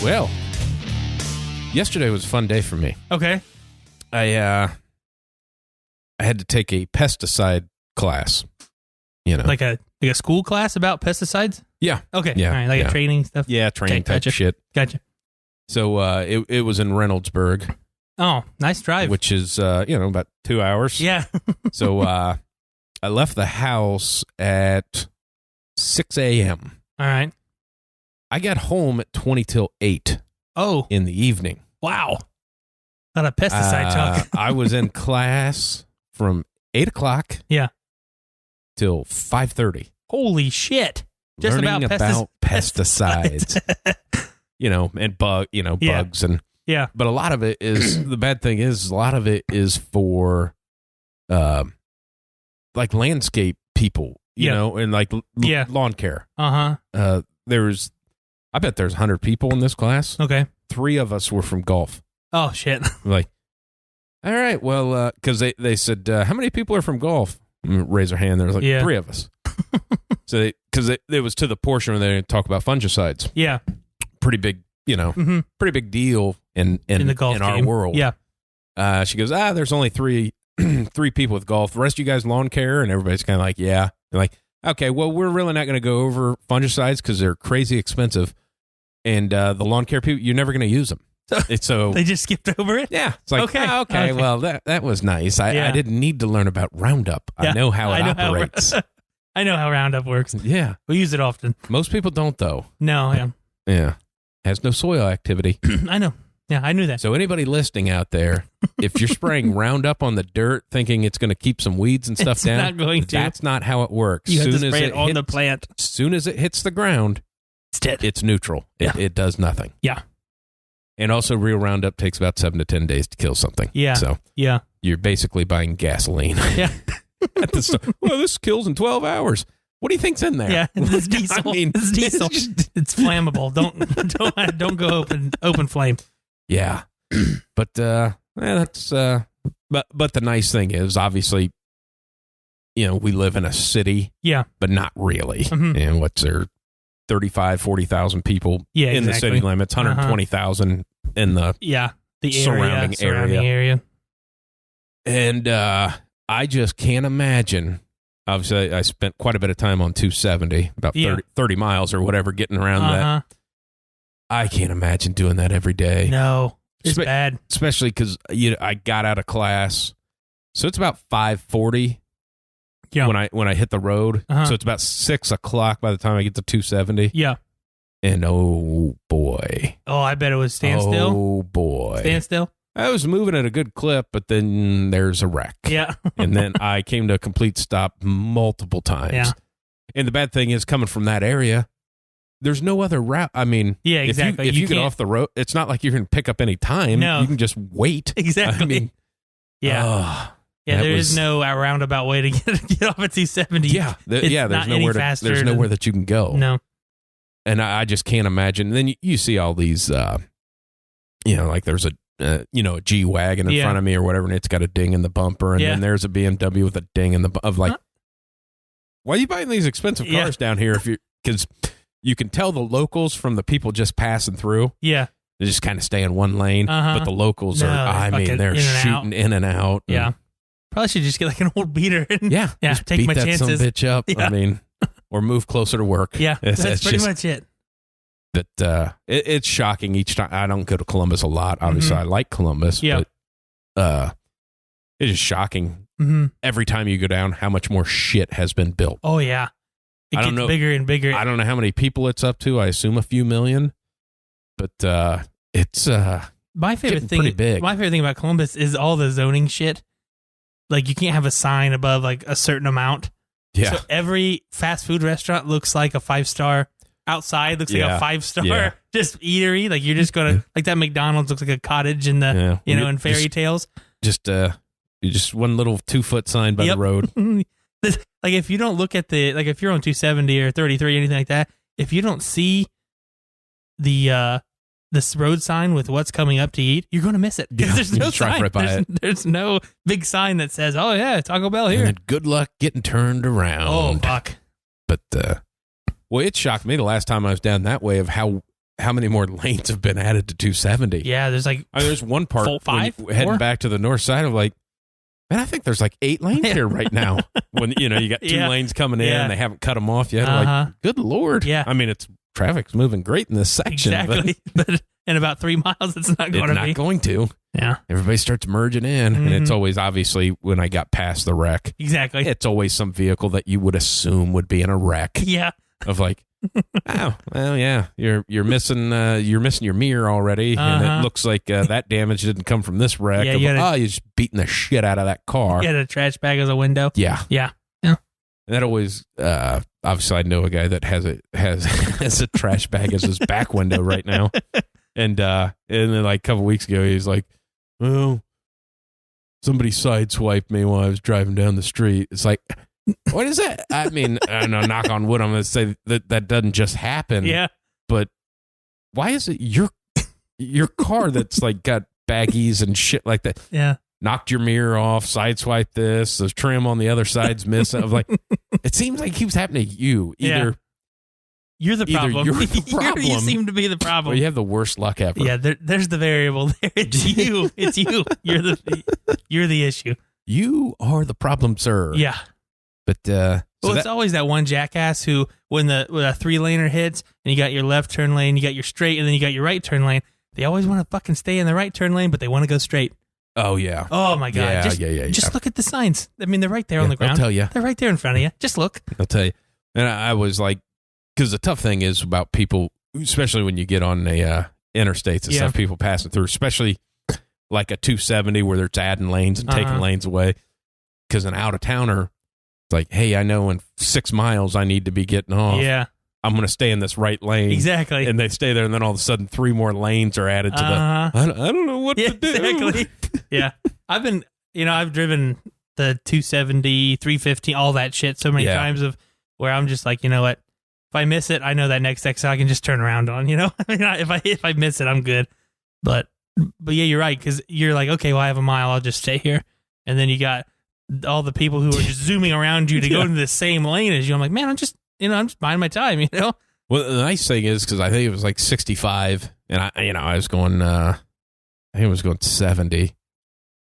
Well, yesterday was a fun day for me. Okay. I had to take a pesticide class. You know, Like a school class about pesticides? yeah, Okay. Yeah, All right. Like yeah. a training stuff? yeah, training Okay, type gotcha. shit. Gotcha. So it was in Reynoldsburg, Oh, nice drive. which is about 2 hours. Yeah. So I left the house at 6 a.m. All right. I got home at 20 till 8 Oh, in the evening. wow. Not a pesticide talk. I was in class from 8 o'clock Yeah. till 5:30. Holy shit. Just learning about pesticides. And Yeah. bugs and Yeah. but a lot of it is the bad thing is a lot of it is for like landscape people, and like Yeah. lawn care. Uh-huh. I bet there's 100 people in this class. Okay. 3 of us were from golf. Oh, shit. Like, all right, well, because they said, how many people are from golf? Raise their hand. There was like Yeah. 3 of us. So because it was to the portion where they talk about fungicides. Yeah. Pretty big, Mm-hmm. pretty big deal in the golf in our game. world. Yeah. She goes, there's only 3 people with golf. The rest of you guys lawn care, and everybody's kind of like, yeah. They're like, okay, well, we're really not going to go over fungicides because they're crazy expensive, and the lawn care people, you're never going to use them. So They just skipped over it? yeah, it's like okay. Well, that was nice. I didn't need to learn about Roundup. Yeah. I know how it operates. I know how Roundup works. Yeah, We use it often. most people don't though. No, yeah. Yeah, has no soil activity. I know. Yeah, I knew that. So anybody listening out there, if you're spraying Roundup on the dirt thinking it's going to keep some weeds and stuff It's down, not going to. That's not how it works. You have to Soon as spray it on the plant. As soon as it hits the ground, It's dead. it's neutral. Yeah. It does nothing. Yeah. And also, real Roundup takes about 7 to 10 days to kill something. Yeah. So Yeah. you're basically buying gasoline Yeah. at the store. Well, this kills in 12 hours. What do you think's in there? Yeah. It's diesel. I mean, it's diesel. it's just- It's flammable. Don't go open flame. Yeah. But that's but the nice thing is obviously we live in a city, Yeah. but not really. Mhm. And what's there 35, 40,000 people Yeah, in the exactly. city limits, 120,000 in the Yeah. The Surrounding area. and I just can't imagine. Obviously, I spent quite a bit of time on 270, about 30 miles or whatever, getting around that. I can't imagine doing that every day. No. It's Spe- bad. Especially because I got out of class, so it's about 5:40 Yeah. when I hit the road. Uh-huh. So it's about 6 o'clock by the time I get to 270. Yeah. And oh boy, Oh, I bet it was standstill. Oh boy, Standstill. I was moving at a good clip, but then there's a wreck. Yeah. And then I came to a complete stop multiple times. Yeah. And the bad thing is, coming from that area, there's no other route. I mean, Yeah, exactly. If You you get can't- off the road, it's not like you're going to pick up any time. No. You can just wait. Exactly. I mean, Yeah. Yeah, that there is was- no roundabout way to get off at 270. Yeah, It's there's not nowhere any to, faster there's nowhere that you can go. No. And I just can't imagine. And then you see all these, like there's a G wagon in front of me or whatever, and it's got a ding in the bumper, and then there's a BMW with a ding in the of like, why are you buying these expensive cars down here? Because you can tell the locals from the people just passing through. Yeah. They just kind of stay in one lane, but the locals No, they're shooting in and out. Yeah. And, Probably should just get like an old beater. And, yeah, just take beat my that chances. some bitch up. Yeah. I mean, or move closer to work. Yeah, It's that's pretty just- much it. That it's shocking each time. I don't go to Columbus a lot. Obviously, I like Columbus, but it is shocking every time you go down how much more shit has been built. Oh yeah, it I gets don't know- bigger and bigger. I don't know how many people it's up to. I assume a few million, but it's my favorite getting thing. pretty big. My favorite thing about Columbus is all the zoning shit. Like you can't have a sign above like a certain amount. yeah. So every fast food restaurant looks like a 5-star. Outside looks like a 5-star just eatery. Like you're just gonna like that McDonald's looks like a cottage in the in fairy tales. Just one little 2-foot sign by the road. Like if you don't look at like if you're on 270 or 33 anything like that, if you don't see this road sign with what's coming up to eat, you're gonna miss it because there's no you drive sign. right by There's no big sign that says, "Oh yeah, Taco Bell here." And then good luck getting turned around. Oh fuck! But well, it shocked me the last time I was down that way of how how many more lanes have been added to 270? Yeah, there's like there's one part heading back to the north side of like, man, I think there's like 8 lanes here right now. When you got 2 lanes coming in, and they haven't cut them off yet. Like, good Lord. Yeah. I mean, traffic's moving great in this section. Exactly. But in about 3 miles, it's not going to be. It's not going to. Yeah. Everybody starts merging in, and it's always, obviously, when I got past the wreck. Exactly. It's always some vehicle that you would assume would be in a wreck. Yeah. Of like, oh, well, yeah, you're missing your mirror already, and it looks like that damage didn't come from this wreck. Yeah, you're just beating the shit out of that car. You had a trash bag as a window. Yeah. Yeah. And that always, obviously, I know a guy that has a trash bag as his back window right now, and then like a couple weeks ago, he's like, well, somebody sideswiped me while I was driving down the street. It's like, what is that? I mean, no, knock on wood, I'm going to say that doesn't just happen. Yeah. But why is it your car that's like got baggies and shit like that? Yeah. Knocked your mirror off, sideswiped this, the trim on the other side's missing. I'm like, it seems like it keeps happening to you. Either you're the problem. You're the problem. You seem to be the problem. Or you have the worst luck ever. Yeah, there's the variable there. It's you. It's you. You're the issue. You are the problem, sir. Yeah. But it's always that one jackass who, when a 3-laner hits, and you got your left turn lane, you got your straight, and then you got your right turn lane. They always want to fucking stay in the right turn lane, but they want to go straight. Oh yeah. Oh my god. Just look at the signs. I mean, they're right there on the ground. I'll tell you. They're right there in front of you. Just look. I'll tell you. And I was like, because the tough thing is about people, especially when you get on the interstates and stuff, people passing through, especially like a 270 where they're adding lanes and taking lanes away. Because an out of towner, it's like, hey, I know in 6 miles I need to be getting off. Yeah. I'm going to stay in this right lane. Exactly. And they stay there, and then all of a sudden 3 more lanes are added to the, I don't know what to do. Exactly. Yeah. I've driven the 270, 350, all that shit so many times of where I'm just like, you know what? If I miss it, I know that next exit I can just turn around on, I mean, if I miss it, I'm good. But yeah, you're right, because you're like, okay, well, I have a mile, I'll just stay here. And then you got all the people who are just zooming around you to go into the same lane as you. I'm like, man, I'm just buying my time, Well, the nice thing is, because I think it was like 65, and I was going, I think I was going 70,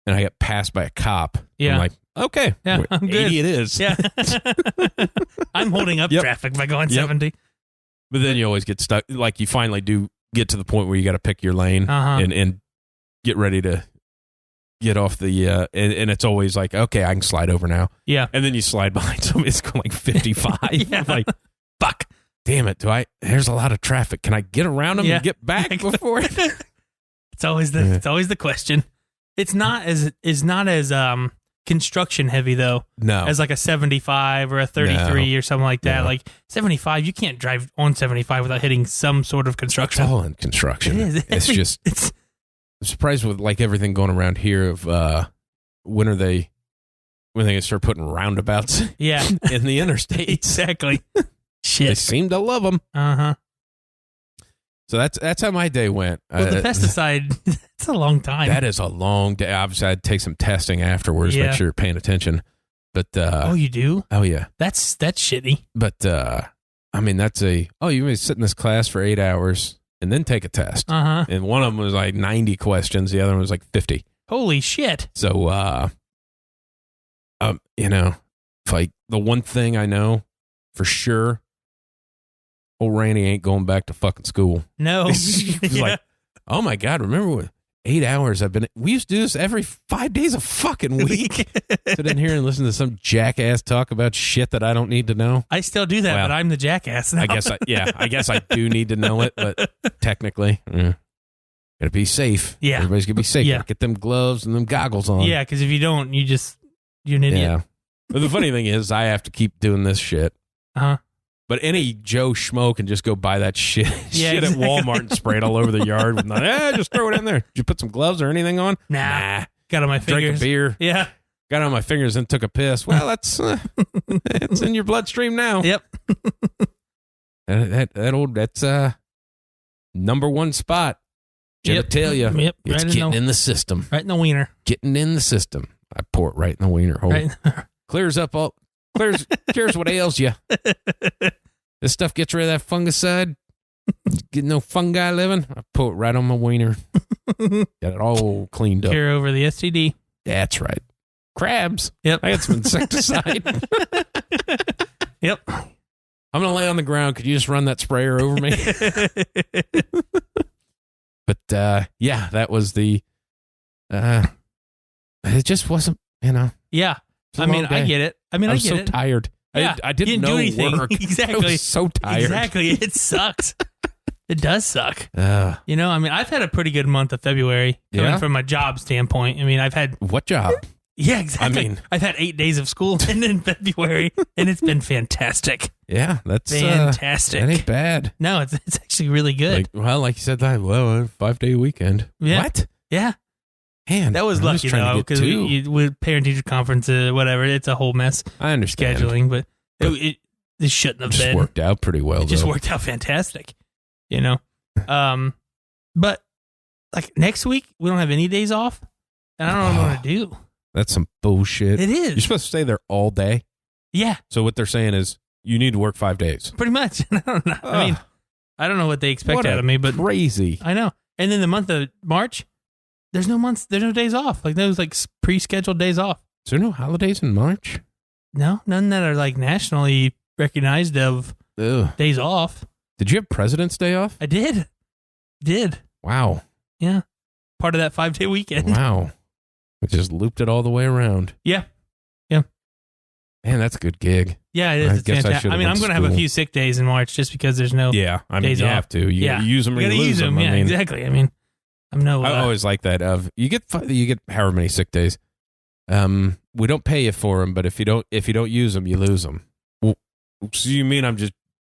and I got passed by a cop. Yeah. I'm like, okay, yeah, I'm good. 80 it is. Yeah. I'm holding up traffic by going 70. But then you always get stuck. Like, you finally do get to the point where you got to pick your lane and get ready to get off the and it's always like, okay, I can slide over now. Yeah. And then you slide behind somebody that's going like 55. Like, fuck, damn it, there's a lot of traffic. Can I get around them and get back before it's always the question. It's not as construction heavy though. No. As like a 75 or a 33 or something like that. No. Like 75, you can't drive on 75 without hitting some sort of construction. It's all in construction. It is. It's I'm surprised with like everything going around here of when they start putting roundabouts in the interstates. Exactly. Shit. They seem to love them. Uh-huh. So that's how my day went. Well, the pesticide, it's a long time. That is a long day. Obviously, I'd take some testing afterwards, make sure you're paying attention. But oh, you do? Oh, yeah. That's shitty. But I mean, you may sit in this class for 8 hours and then take a test. Uh-huh. And one of them was like 90 questions. The other one was like 50. Holy shit. So, like the one thing I know for sure, old Randy ain't going back to fucking school. No. He's like, oh my God, remember when 8 hours we used to do this every 5 days a fucking week. Sit in here and listen to some jackass talk about shit that I don't need to know. I still do that, but I'm the jackass now. I guess I do need to know it, but technically, gotta be safe. Yeah. Everybody's gonna be safe. Yeah. Get them gloves and them goggles on. Yeah, because if you don't, you're an idiot. Yeah. But the funny thing is, I have to keep doing this shit. Uh-huh. But any Joe Schmo can just go buy that shit, at Walmart and spray it all over the yard. With just throw it in there. Did you put some gloves or anything on? Nah. Got on my fingers. Drank a beer. Yeah. Got on my fingers and took a piss. Well, that's it's in your bloodstream now. Yep. That's number one spot. Genitalia. Yep. It's right getting in the system. Right in the wiener. Getting in the system. I pour it right in the wiener hole. Right. Clears what ails you. This stuff gets rid of that fungicide. Get no fungi living? I put it right on my wiener. Got it all cleaned up. Cure over the STD. That's right. Crabs. Yep. I got some insecticide. Yep. I'm going to lay on the ground. Could you just run that sprayer over me? But, yeah, that was the, it just wasn't, Yeah. I mean, I get it. I was so tired. Yeah. I didn't know do anything. work. Exactly. I was so tired. Exactly. It sucks. It does suck. I mean, I've had a pretty good month of February coming from a job standpoint. I mean, I've had... What job? Yeah, exactly. I mean... I've had 8 days of school in February, and it's been fantastic. Yeah, that's... Fantastic. That ain't bad. No, it's actually really good. Like you said, that 5-day weekend. Yeah. What? Yeah. Man, that was lucky, though, because with parent-teacher conferences, whatever, it's a whole mess. I understand. Scheduling, but it shouldn't have been. It just worked out pretty well, It just worked out fantastic, But, like, next week, we don't have any days off, and I don't know what to do. That's some bullshit. It is. You're supposed to stay there all day? Yeah. So what they're saying is you need to work 5 days. Pretty much. I don't know. I mean, I don't know what they expect out of me, but... Crazy. I know. And then the month of March... There's no days off. Like those pre-scheduled days off. Is there no holidays in March? No, none that are like nationally recognized of days off. Did you have President's Day off? I did. Wow. Yeah. Part of that 5-day weekend. Wow. We just looped it all the way around. Yeah. Man, that's a good gig. Yeah, it is. It's fantastic. I mean, I'm going to have a few sick days in March just because there's no days off. Have to. You use them or you lose them. Yeah, exactly. I mean, I always like that. You get however many sick days. We don't pay you for them, but if you don't use them, you lose them. Well, so you mean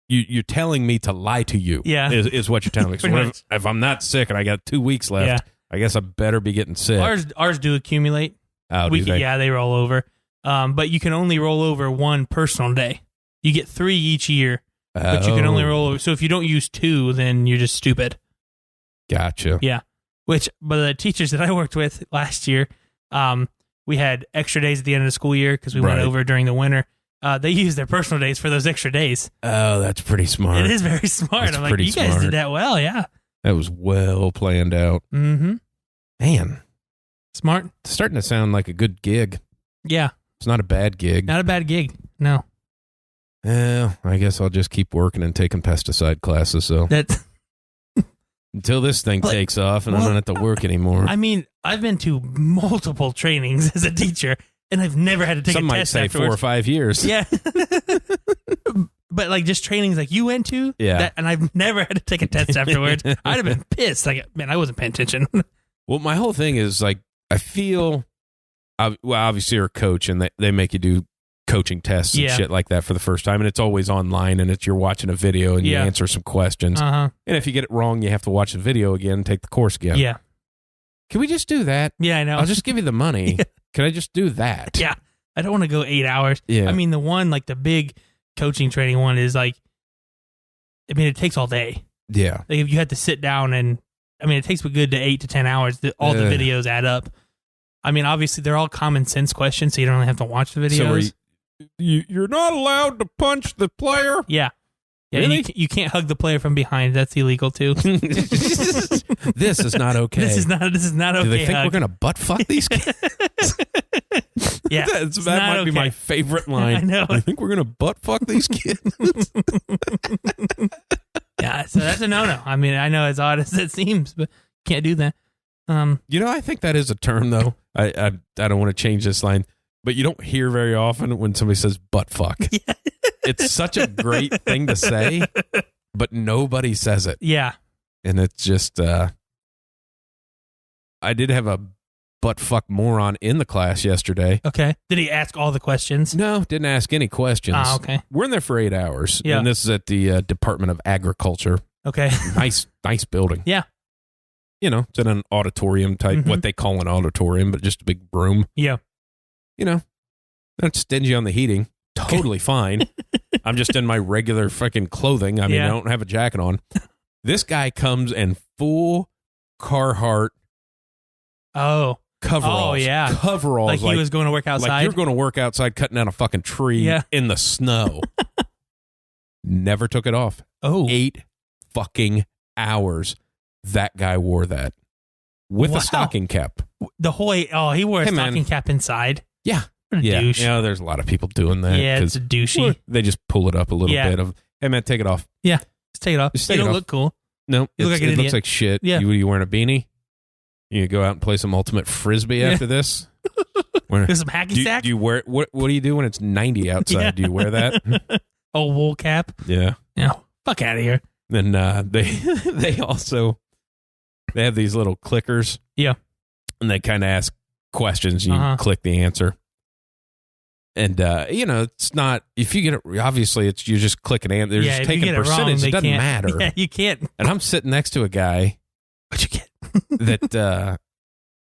you're telling me to lie to you? Yeah, is what you're telling me. So if I'm not sick and I got 2 weeks left, I guess I better be getting sick. Ours do accumulate. Oh, do they? Yeah, they roll over. But you can only roll over one personal day. You get 3 each year, but you can only roll over. So if you don't use 2, then you're just stupid. Gotcha. Yeah. But the teachers that I worked with last year, we had extra days at the end of the school year because we went over during the winter. They used their personal days for those extra days. Oh, that's pretty smart. It is very smart. That's I'm like, you guys did that well, yeah. That was well planned out. Mm-hmm. Man. Smart. It's starting to sound like a good gig. Yeah. It's not a bad gig. Not a bad gig, no. Well, I guess I'll just keep working and taking pesticide classes, so... Until this thing takes off and I don't have to work anymore. I mean, I've been to multiple trainings as a teacher, and I've never had to take a test afterwards. Some might say 4 or 5 years. Yeah. But like just trainings like you went to, and I've never had to take a test afterwards. I'd have been pissed. Like, man, I wasn't paying attention. Well, my whole thing is like, I feel, obviously you're a coach and they make you do coaching tests and shit like that for the first time, and it's always online, and you're watching a video and you answer some questions, and if you get it wrong, you have to watch the video again and take the course again. Yeah. Can we just do that? Yeah, I know. I'll just give you the money. Can I just do that? Yeah. I don't want to go 8 hours. Yeah. I mean, the one, like the big coaching training one is like, I mean, it takes all day. Yeah. Like if you had to sit down and, I mean, it takes a good 8 to 10 hours. All the videos add up. I mean, obviously they're all common sense questions, so you don't really have to watch the videos. So you're not allowed to punch the player? Yeah. Yeah, really? You can't hug the player from behind. That's illegal too. This is not okay. This is not okay. Do they think we're gonna butt fuck these kids? Yeah, that might be my favorite line. I know. I think we're gonna butt fuck these kids. Yeah, so that's a no-no. I mean, I know as odd as it seems, but can't do that. I think that is a term though. I don't want to change this line, but you don't hear very often when somebody says butt fuck. Yeah. It's such a great thing to say, but nobody says it. Yeah. And it's just, I did have a butt fuck moron in the class yesterday. Okay. Did he ask all the questions? No, didn't ask any questions. Ah, okay. We're in there for 8 hours. Yeah. And this is at the Department of Agriculture. Okay. Nice building. Yeah. It's in an auditorium type, what they call an auditorium, but just a big room. Yeah. Not stingy on the heating. Totally fine. I'm just in my regular fucking clothing. I mean, I don't have a jacket on. This guy comes in full Carhartt. Oh. Coveralls. Oh, yeah. Coveralls. Like he was going to work outside? Like you're going to work outside cutting down a fucking tree in the snow. Never took it off. Oh. 8 fucking hours that guy wore that with a stocking cap. The whole he wore a stocking cap inside. Yeah. What a douche. You know, there's a lot of people doing that. Yeah, it's a douchey. They just pull it up a little bit of, hey man, take it off. Yeah, just take it off. Just you don't look cool. No, you look like an it idiot. looks like shit. Yeah. You wearing a beanie? You go out and play some ultimate frisbee after this? There's some hacky sack? Do you wear what do you do when it's 90 outside? Yeah. Do you wear that? A wool cap? Yeah. No. Fuck out of here. Then they also have these little clickers. Yeah. And they kind of ask questions. You click the answer. And, it's not, if you get it, obviously you're just clicking and they're just taking percentage. It doesn't matter. Yeah, you can't. And I'm sitting next to a guy. What'd you get? that,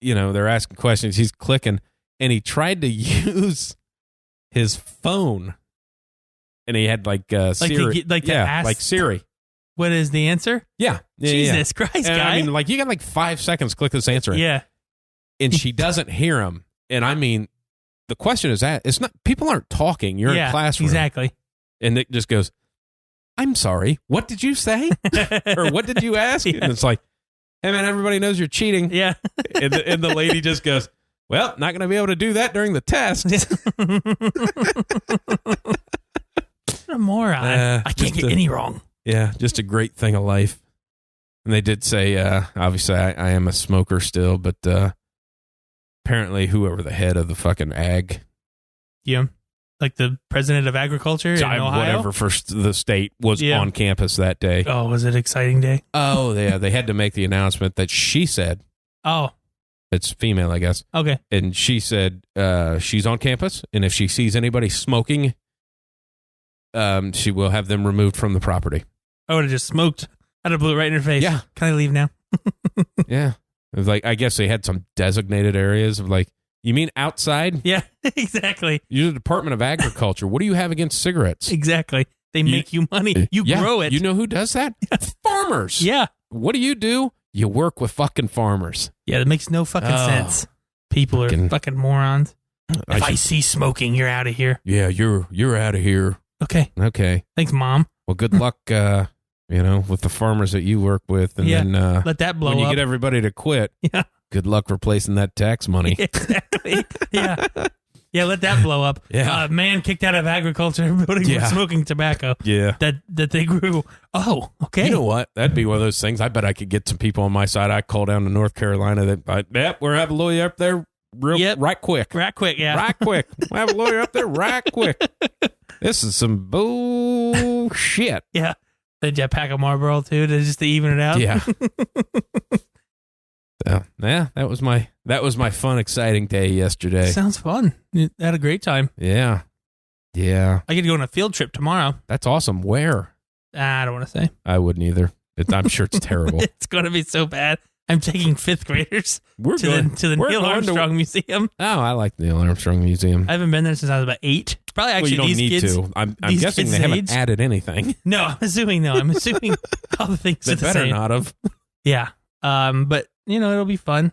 they're asking questions. He's clicking and he tried to use his phone and he had like Siri. Like Siri. What is the answer? Yeah. Jesus Christ, and guy. I mean, like you got like 5 seconds, click this answer. Yeah. And she doesn't hear him. And I mean, the question is that it's not, people aren't talking. You're in a classroom. Exactly. And it just goes, I'm sorry. What did you say? Or what did you ask? Yeah. And it's like, hey man, everybody knows you're cheating. Yeah. and the lady just goes, well, not going to be able to do that during the test. What a moron. I can't get any wrong. Yeah. Just a great thing of life. And they did say, obviously I am a smoker still, but, apparently whoever the head of the fucking ag. Yeah. Like the president of agriculture in Ohio? Whatever for the state was on campus that day. Oh, was it an exciting day? Oh, yeah. They had to make the announcement that she said. Oh. It's female, I guess. Okay. And she said she's on campus, and if she sees anybody smoking, she will have them removed from the property. I would have just smoked. I'd have blew it right in her face. Yeah. Can I leave now? Yeah. It was like, I guess they had some designated areas of like, you mean outside? Yeah, exactly. You're the Department of Agriculture. What do you have against cigarettes? Exactly. They make you money. You grow it. You know who does that? Farmers. Yeah. What do? You work with fucking farmers. Yeah, that makes no fucking sense. People are fucking morons. If I see smoking, you're out of here. Yeah, you're out of here. Okay. Thanks, Mom. Well, good luck, with the farmers that you work with. And then let that blow up. When you get everybody to quit, good luck replacing that tax money. Exactly. Yeah. Yeah, let that blow up. Yeah. Man kicked out of agriculture building for smoking tobacco. Yeah. That they grew. Oh, okay. You know what? That'd be one of those things. I bet I could get some people on my side. I call down to North Carolina that, we're having a lawyer up there right quick. Right quick, yeah. Right quick. We'll have a lawyer up there right quick. This is some bullshit. Yeah. Did you pack a Marlboro too just to even it out? Yeah. So, that was my fun, exciting day yesterday. Sounds fun. You had a great time. Yeah. Yeah. I get to go on a field trip tomorrow. That's awesome. Where? I don't want to say. I wouldn't either. I'm sure it's terrible. It's going to be so bad. I'm taking 5th graders to the Neil Armstrong Museum. Oh, I like the Neil Armstrong Museum. I haven't been there since I was about 8. Probably actually you don't these need kids. To. I'm guessing they haven't added anything. No, I'm assuming all the things are the same. They better not have. Yeah. But it'll be fun.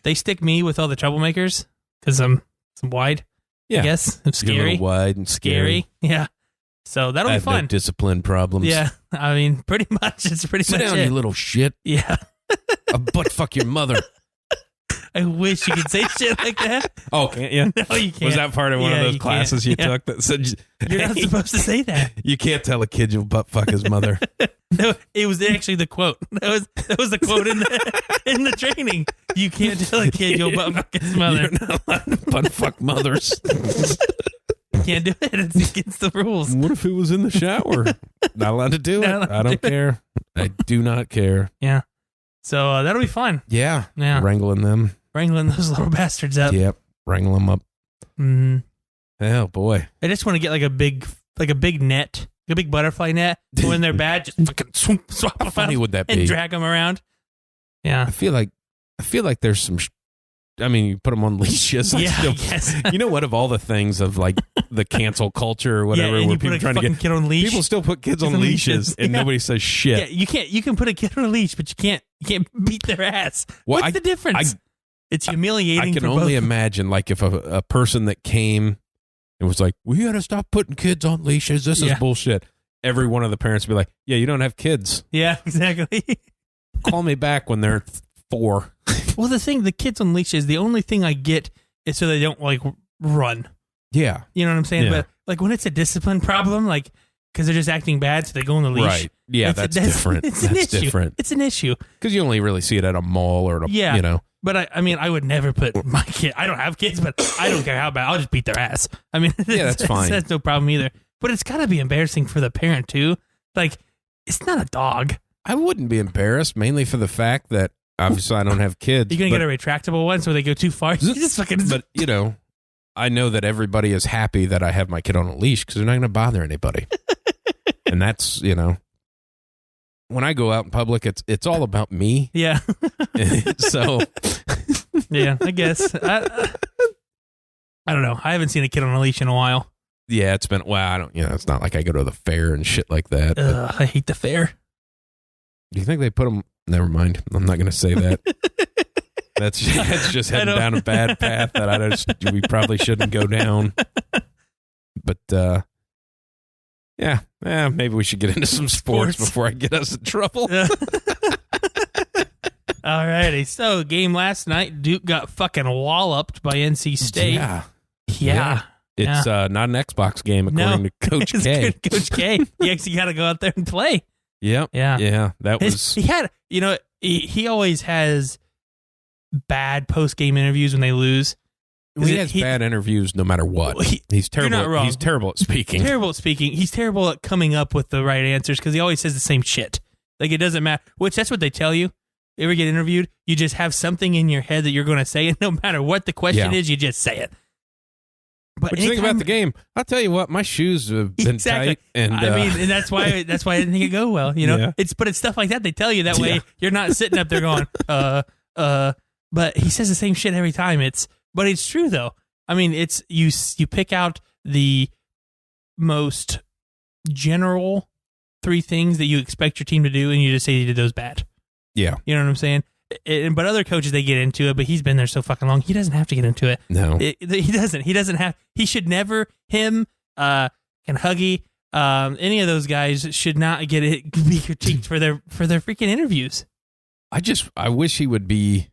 They stick me with all the troublemakers because I'm wide. Yeah. I guess I'm scary. You're a little wide and scary. Yeah. So that'll be fun. No discipline problems. Yeah. I mean, pretty much. It's pretty Sit much down, it. you little shit. Yeah. A butt fuck your mother. I wish you could say shit like that. Oh, can't you? No, you can't. Was that part of one of those classes you took that said you're not supposed to say that? You can't tell a kid you'll butt fuck his mother. No, it was actually the quote. That was the quote in the training. You can't tell a kid you'll butt fuck his mother. You're not allowed to butt fuck mothers. Can't do it. It's against the rules. What if it was in the shower? Not allowed to do it. I don't care. I do not care. Yeah. So that'll be fun. Yeah. Wrangling those little bastards up. Yep. Wrangle them up. Mm-hmm. Oh boy. I just want to get like a big net, a big butterfly net. So when they're bad, just fucking swap them. How funny would that be? And drag them around. Yeah. I feel like there's some. You put them on leashes. Yes. You know what? Of all the things of like the cancel culture or whatever, where people trying to get kid on leash. People still put kids on leashes, and nobody says shit. Yeah, you can't. You can put a kid on a leash, but you can't beat their ass. Well, What's the difference? It's humiliating. I can only imagine, like, if a person that came and was like, "We got to stop putting kids on leashes. This is bullshit," every one of the parents would be like, yeah, you don't have kids. Yeah, exactly. Call me back when they're 4. Well, the kids on leashes, the only thing I get is so they don't like run. Yeah. You know what I'm saying? Yeah. But like when it's a discipline problem, like because they're just acting bad, so they go on the leash. Right. Yeah, that's different. It's an issue. Different. It's an issue. Because you only really see it at a mall or at a, you know. But I mean, I would never put my kid. I don't have kids, but I don't care how bad. I'll just beat their ass. I mean, yeah, that's fine. That's no problem either. But it's got to be embarrassing for the parent too. Like, it's not a dog. I wouldn't be embarrassed, mainly for the fact that obviously I don't have kids. You're gonna get a retractable one, so they go too far. You just fucking. But you know, I know that everybody is happy that I have my kid on a leash because they're not going to bother anybody. And that's, you know, when I go out in public, it's all about me. Yeah. So. Yeah, I guess. I don't know. I haven't seen a kid on a leash in a while. Yeah, it's been, well, I don't, you know, it's not like I go to the fair and shit like that. I hate the fair. Do you think they put them, never mind. I'm not going to say that. That's just heading down a bad path that we probably shouldn't go down. But, yeah, maybe we should get into some sports before I get us in trouble. All righty. So, game last night, Duke got fucking walloped by NC State. Yeah. It's not an Xbox game, according to Coach K. Coach K. You actually got to go out there and play. Yep. Yeah. He had, you know, he always has bad post-game interviews when they lose. He has bad interviews no matter what. He's terrible. You're not wrong. He's terrible at speaking. He's terrible at coming up with the right answers because he always says the same shit. Like, it doesn't matter. Which, that's what they tell you. You ever get interviewed, you just have something in your head that you're going to say, and no matter what the question is, you just say it. But what do you think about the game? I'll tell you what, my shoes have been tight, and I mean, and that's why I didn't think it go well. You know, it's stuff like that. They tell you that way you're not sitting up there going, But he says the same shit every time. But it's true though. I mean, it's you pick out the most general 3 things that you expect your team to do, and you just say you did those bad. Yeah. You know what I'm saying? But other coaches, they get into it, but he's been there so fucking long. He doesn't have to get into it. No. He doesn't have. He should never, and Huggy, any of those guys should not be critiqued for their freaking interviews. I wish he would be,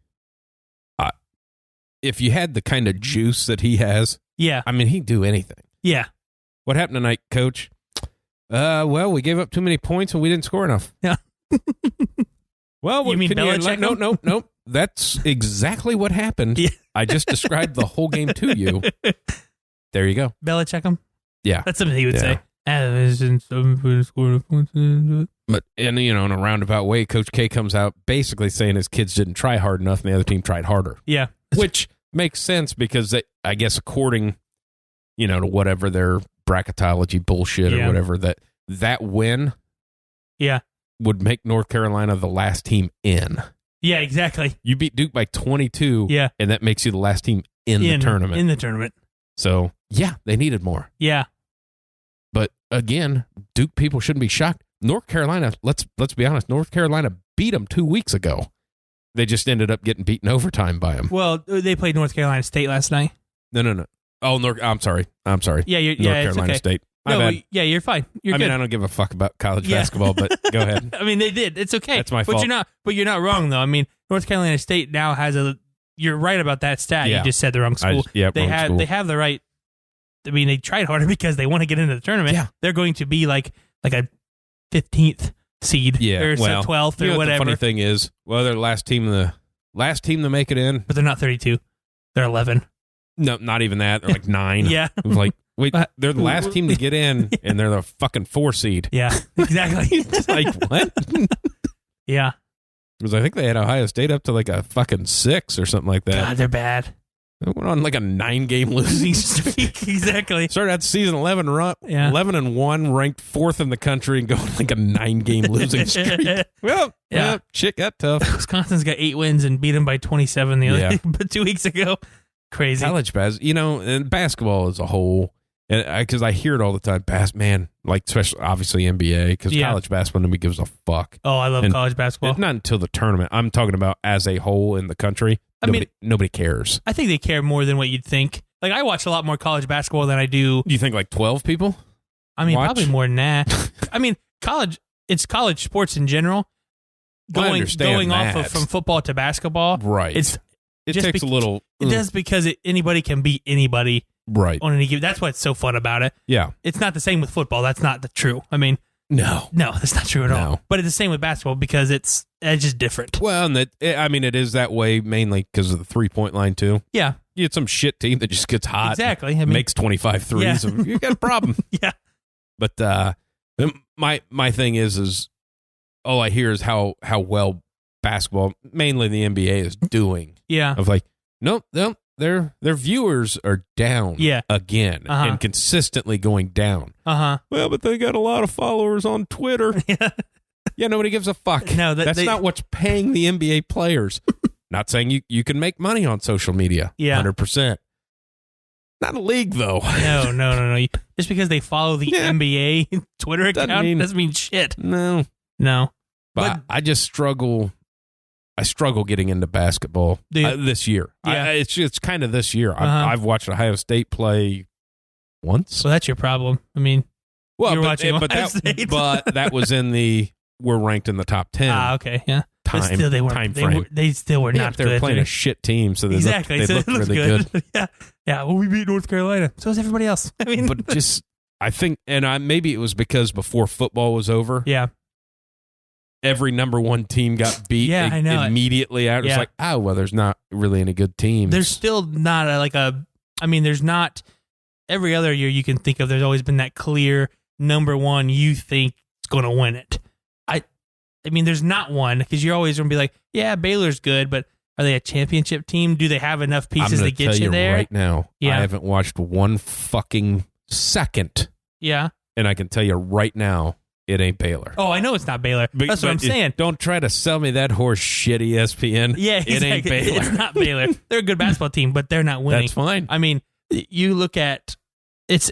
if you had the kind of juice that he has. Yeah. I mean, he'd do anything. Yeah. What happened tonight, Coach? Well, we gave up too many points and we didn't score enough. Yeah. Well, you mean Belichick? No. That's exactly what happened. Yeah. I just described the whole game to you. There you go. Belichick him? Yeah. That's something he would say. But, in a roundabout way, Coach K comes out basically saying his kids didn't try hard enough and the other team tried harder. Yeah. Which makes sense because, I guess, according, to whatever their bracketology bullshit or whatever, that win would make North Carolina the last team in. Yeah, exactly. You beat Duke by 22, and that makes you the last team in the tournament. In the tournament. So, they needed more. Yeah. But, again, Duke people shouldn't be shocked. North Carolina, let's be honest, North Carolina beat them 2 weeks ago. They just ended up getting beaten overtime by them. Well, they played North Carolina State last night. No. Oh, I'm sorry. Yeah, North Carolina State. My bad. You're fine. You're good. I don't give a fuck about college basketball, but go ahead. I mean, they did. It's okay. That's my fault. But you're not wrong, though. I mean, North Carolina State now has you're right about that stat. You just said the wrong school. They have the right. I mean, they tried harder because they want to get into the tournament. Yeah. They're going to be like a 15th seed or 12th or whatever. The funny thing is, they're the last team to make it in. But they're not 32. They're 11. No, not even that. They're like 9. Yeah. Like, wait, they're the last team to get in, and they're the fucking 4 seed. Yeah, exactly. It's like, what? Yeah. Because I think they had Ohio State up to like a fucking 6 or something like that. God, they're bad. They went on like a 9-game losing streak. Exactly. Started out season 11 run, 11-1, ranked 4th in the country, and going like a 9-game losing streak. Well, shit got tough. Wisconsin's got 8 wins and beat them by 27 the other but 2 weeks ago. Crazy. College basketball, and basketball as a whole, because I hear it all the time. Especially obviously NBA, because college basketball nobody gives a fuck. Oh, I love college basketball. Not until the tournament. I'm talking about as a whole in the country. Nobody cares. I think they care more than what you'd think. Like, I watch a lot more college basketball than I do. You think like 12 people? I mean, probably more than that. I mean, it's college sports in general. Going off from football to basketball. Right. It takes a little. It does because anybody can beat anybody. Right. On any given. That's what's so fun about it. Yeah. It's not the same with football. That's not true. I mean, no, that's not true at all. But it's the same with basketball because it's just different. Well, and it is that way mainly because of the 3-point line too. Yeah. You get some shit team that just gets hot. Exactly. Makes 25 threes. Yeah. You got a problem. Yeah. But my thing is all I hear is how well basketball, mainly the NBA, is doing. Yeah. Of like, nope, their viewers are down again and consistently going down. Well, but they got a lot of followers on Twitter. Yeah, nobody gives a fuck. No, that's not what's paying the NBA players. Not saying you can make money on social media. Yeah. 100%. Not a league, though. No. Just because they follow the NBA Twitter account doesn't mean shit. No. But I just struggle. I struggle getting into basketball this year. Yeah. It's kind of this year. I've watched Ohio State play once. Well, that's your problem. I mean, you're watching Ohio State. But that was we're ranked in the top 10. Okay, yeah. But still, they weren't. They still were not good. They were playing a shit team, so they looked really good. Yeah. Well, we beat North Carolina. So is everybody else. I mean, but I think, and maybe it was because before football was over. Yeah. Every number one team got beat I know immediately out. It's like, there's not really any good teams. There's still not there's not every other year you can think of. There's always been that clear number one you think is going to win it. I mean, there's not one because you're always going to be like, yeah, Baylor's good, but are they a championship team? Do they have enough pieces to get you there? Right now, I haven't watched one fucking second. Yeah. And I can tell you right now, it ain't Baylor. Oh, I know it's not Baylor. That's what I'm saying. Don't try to sell me that horse shit, ESPN. Yeah, exactly. It ain't Baylor. It's not Baylor. They're a good basketball team, but they're not winning. That's fine. I mean, you look at it's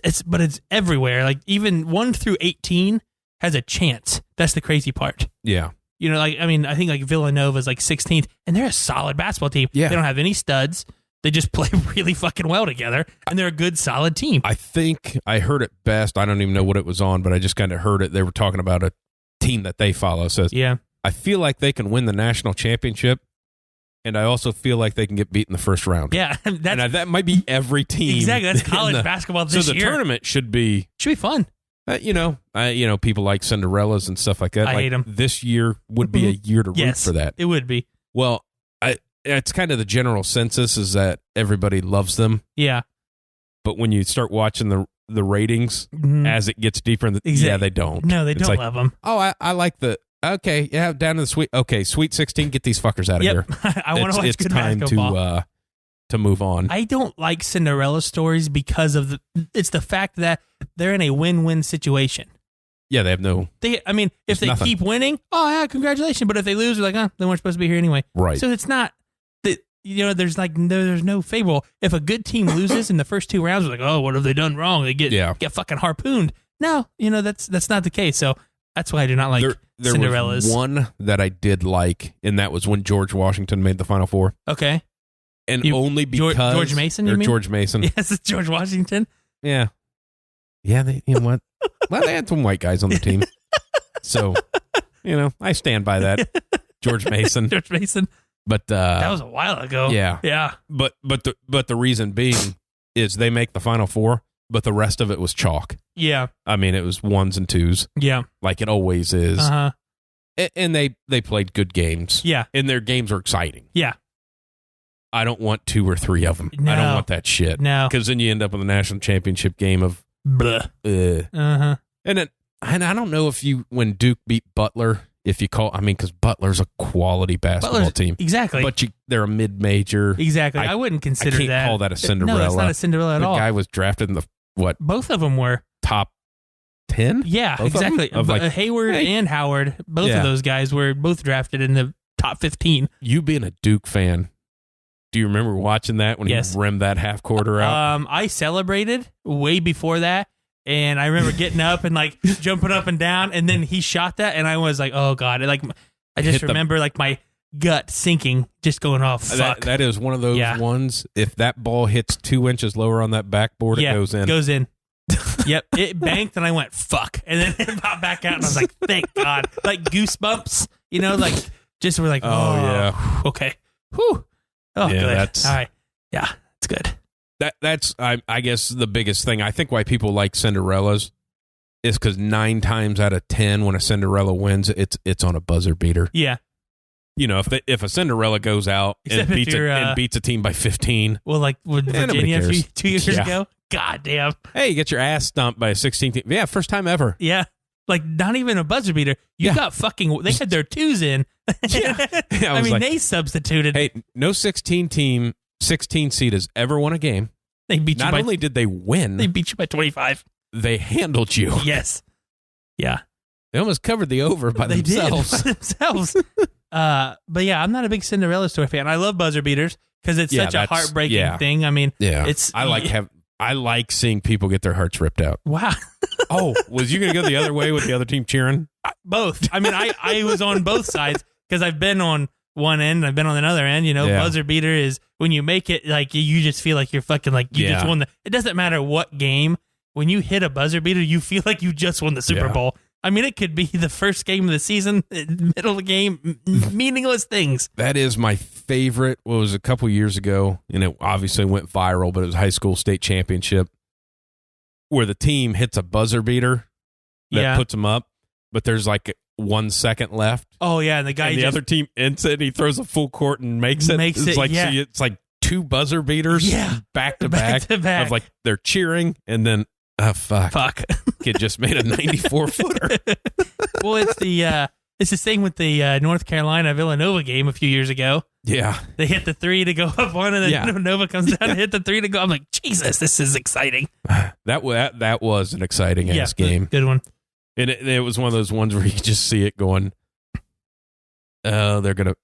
everywhere. Like even 1 through 18 has a chance. That's the crazy part. Yeah. You know, I think like Villanova's like 16th, and they're a solid basketball team. Yeah. They don't have any studs. They just play really fucking well together, and they're a good, solid team. I think I heard it best. I don't even know what it was on, but I just kind of heard it. They were talking about a team that they follow. Says, I feel like they can win the national championship, and I also feel like they can get beat in the first round. Yeah, that might be every team. Exactly, that's college basketball this year. So the tournament should be fun. People like Cinderellas and stuff like that. I hate them. This year would be a year to root for that. It would be. Well, it's kind of the general census is that everybody loves them. Yeah. But when you start watching the ratings as it gets deeper in they don't. No, they don't love them. Oh, I like down to the Sweet 16, get these fuckers out of here. I want to watch good basketball. It's time to move on. I don't like Cinderella stories because of it's the fact that they're in a win-win situation. Yeah, they have no. If they keep winning, congratulations. But if they lose, they're like, they weren't supposed to be here anyway. Right. So it's not that there's no favorable. If a good team loses in the first 2 rounds, we're like, oh, what have they done wrong? They get fucking harpooned. No, that's not the case. So that's why I do not like Cinderellas. There was one that I did like, and that was when George Washington made the Final Four. Okay. And only because George Mason, you mean? George Mason. Yes, it's George Washington. Yeah. Yeah, you know what? Well, they had some white guys on the team. So, I stand by that. George Mason. George Mason. But that was a while ago. Yeah. Yeah. But the reason being is they make the Final Four, but the rest of it was chalk. Yeah. I mean, it was 1s and 2s. Yeah. Like it always is. Uh-huh. And they played good games. Yeah. And their games are exciting. Yeah. I don't want 2 or 3 of them. No. I don't want that shit. No. Because then you end up with a national championship game of blah. Uh-huh. And I don't know when Duke beat Butler, because Butler's a quality basketball team. Exactly. But they're a mid-major. Exactly. I wouldn't consider that. I can't call that a Cinderella. No, that's not a Cinderella at all. The guy was drafted in the, what? Both of them were. Top 10? Yeah, both exactly. Hayward and Howard, both of those guys were both drafted in the top 15. You being a Duke fan, do you remember watching that when he rimmed that half quarter out? I celebrated way before that, and I remember getting up and jumping up and down, and then he shot that, and I was like, oh god! I just remember my gut sinking, just going, oh fuck. That is one of those ones. If that ball hits 2 inches lower on that backboard, it goes in. Goes in. Yep, it banked and I went, fuck. And then it popped back out and I was like, thank God. Like goosebumps, like just we're like, yeah. Okay. Whew. Oh, yeah, good. That's, all right. Yeah, it's good. That's I guess the biggest thing. I think why people like Cinderellas is because 9 times out of 10 when a Cinderella wins, it's on a buzzer beater. Yeah. If a Cinderella goes out and beats a team by 15. Well, like with Virginia 2 years ago. God damn. Hey, you get your ass stomped by a 16 team. Yeah, first time ever. Yeah. Like not even a buzzer beater. You got fucking, they had their 2s in. Yeah. I mean, they substituted. Hey, no 16 seed has ever won a game. They beat you. Not only did they win, they beat you by 25. They handled you. Yes. Yeah. They almost covered the over by themselves. But yeah, I'm not a big Cinderella story fan. I love buzzer beaters because it's such a heartbreaking thing. I mean, I like seeing people get their hearts ripped out. Wow. Oh, was you going to go the other way with the other team cheering? Both. I mean, I was on both sides because I've been on one end, I've been on another end. Buzzer beater is when you make it like you just feel like you're fucking like you just won it doesn't matter what game. When you hit a buzzer beater, you feel like you just won the Super Bowl. I mean, it could be the first game of the season, middle of the game, meaningless things. That is my favorite. What was a couple years ago, and it obviously went viral, but it was high school state championship where the team hits a buzzer beater that puts them up, but there's like 1 second left. Oh, yeah, and the other team ends it, and he throws a full court and makes it. It's like 2 buzzer beaters back to back of like they're cheering, and then fuck. Kid just made a 94-footer. Well, it's the same with the North Carolina Villanova game a few years ago. Yeah, they hit the 3 to go up one, and then Villanova comes down and hit the 3 to go. I'm like, Jesus, this is exciting. That was an exciting ass game. Good one. And it was one of those ones where you just see it going. Oh, they're gonna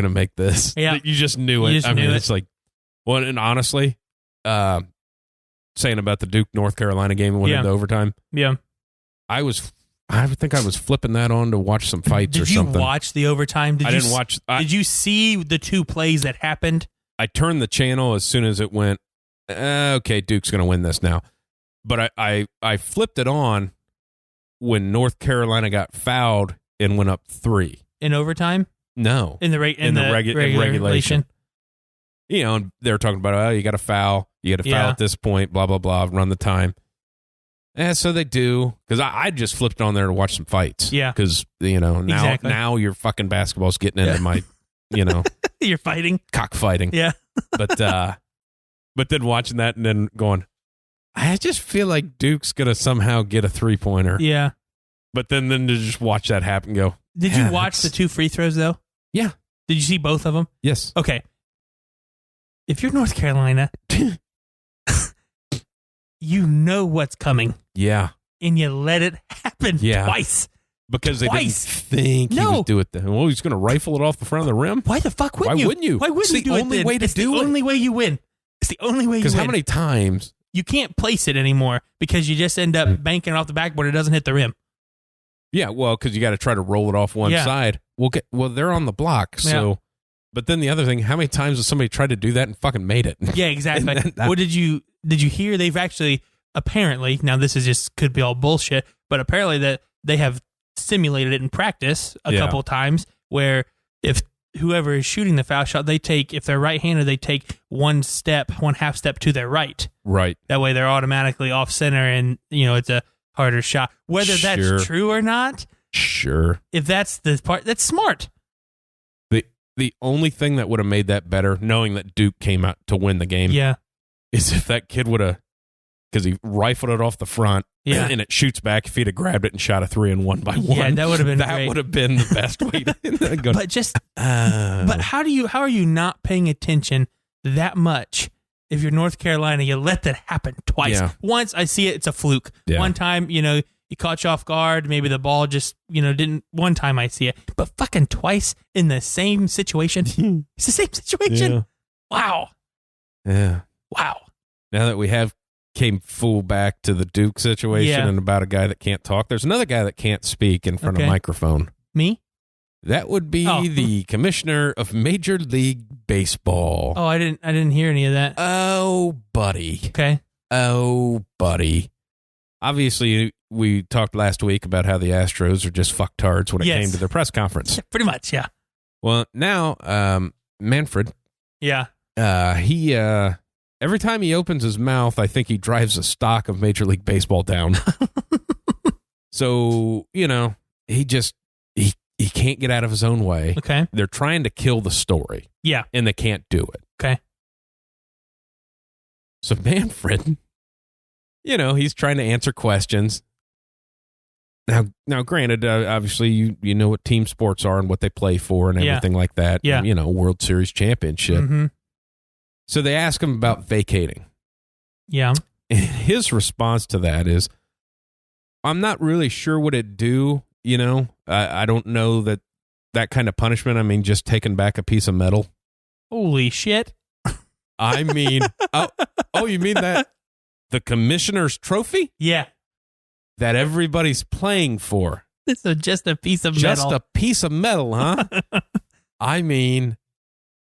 make this. Yeah, you just knew it. It's like, well, and honestly, saying about the Duke North Carolina game and went into overtime. Yeah, I think I was flipping that on to watch some fights or something. Did you watch the overtime? I didn't watch. Did you see the 2 plays that happened? I turned the channel as soon as it went. Okay, Duke's going to win this now. But I flipped it on when North Carolina got fouled and went up 3 in overtime. No, in regulation. And they're talking about, you got to foul. You got to foul at this point, blah, blah, blah, run the time. And so they do. Because I just flipped on there to watch some fights. Yeah. Because, now your fucking basketball's getting into my, You're fighting. Cockfighting. Yeah. But then watching that and then going, I just feel like Duke's going to somehow get a 3-pointer. Yeah. But then to just watch that happen and go. Did you watch the 2 free throws, though? Yeah. Did you see both of them? Yes. Okay. If you're North Carolina, you know what's coming. Yeah. And you let it happen twice. Because they didn't think he would do it then. Well, he's going to rifle it off the front of the rim? Why the fuck wouldn't you? Why wouldn't you? Why wouldn't you do it? It's the only way to do it. It's the only way you win. It's the only way you win. Because how many times? You can't place it anymore because you just end up banking it off the backboard. It doesn't hit the rim. Yeah, well, because you got to try to roll it off one side. Well, they're on the block, so... Yeah. But then the other thing, how many times has somebody tried to do that and fucking made it? Yeah, exactly. What did you hear? They've actually, apparently, now this is just, could be all bullshit, but apparently that they have simulated it in practice a couple times where if whoever is shooting the foul shot, if they're right-handed, they take one half step to their right. Right. That way they're automatically off center and, it's a harder shot. Whether that's true or not. Sure. If that's the part, that's smart. The only thing that would have made that better, knowing that Duke came out to win the game, is if that kid would have, because he rifled it off the front, and it shoots back. If he'd have grabbed it and shot a 3 and 1 by 1, yeah, that would have been great. Would have been the best way to go. But how are you not paying attention that much? If you're North Carolina, you let that happen twice. Yeah. Once I see it, it's a fluke. Yeah. One time, you caught you off guard. Maybe the ball just, didn't. One time I see it. But fucking twice in the same situation. It's the same situation. Yeah. Wow. Yeah. Wow. Now that we have came full back to the Duke situation and about a guy that can't talk, there's another guy that can't speak in front of a microphone. Me? That would be the commissioner of Major League Baseball. Oh, I didn't hear any of that. Oh, buddy. Okay. Oh, buddy. obviously, we talked last week about how the Astros are just fucktards when it came to their press conference. Pretty much, yeah. Well, now, Manfred. Yeah. He every time he opens his mouth, I think he drives the stock of Major League Baseball down. So, he can't get out of his own way. Okay. They're trying to kill the story. Yeah. And they can't do it. Okay. So Manfred, he's trying to answer questions. Now, granted, obviously, you know what team sports are and what they play for and everything like that. Yeah. World Series championship. Mm-hmm. So they ask him about vacating. Yeah. And his response to that is, I'm not really sure what it'd do. I don't know that kind of punishment. I mean, just taking back a piece of metal. Holy shit. I mean, oh, you mean that? The commissioner's trophy? Yeah. That everybody's playing for. So just a piece of metal. Just a piece of metal, huh? I mean,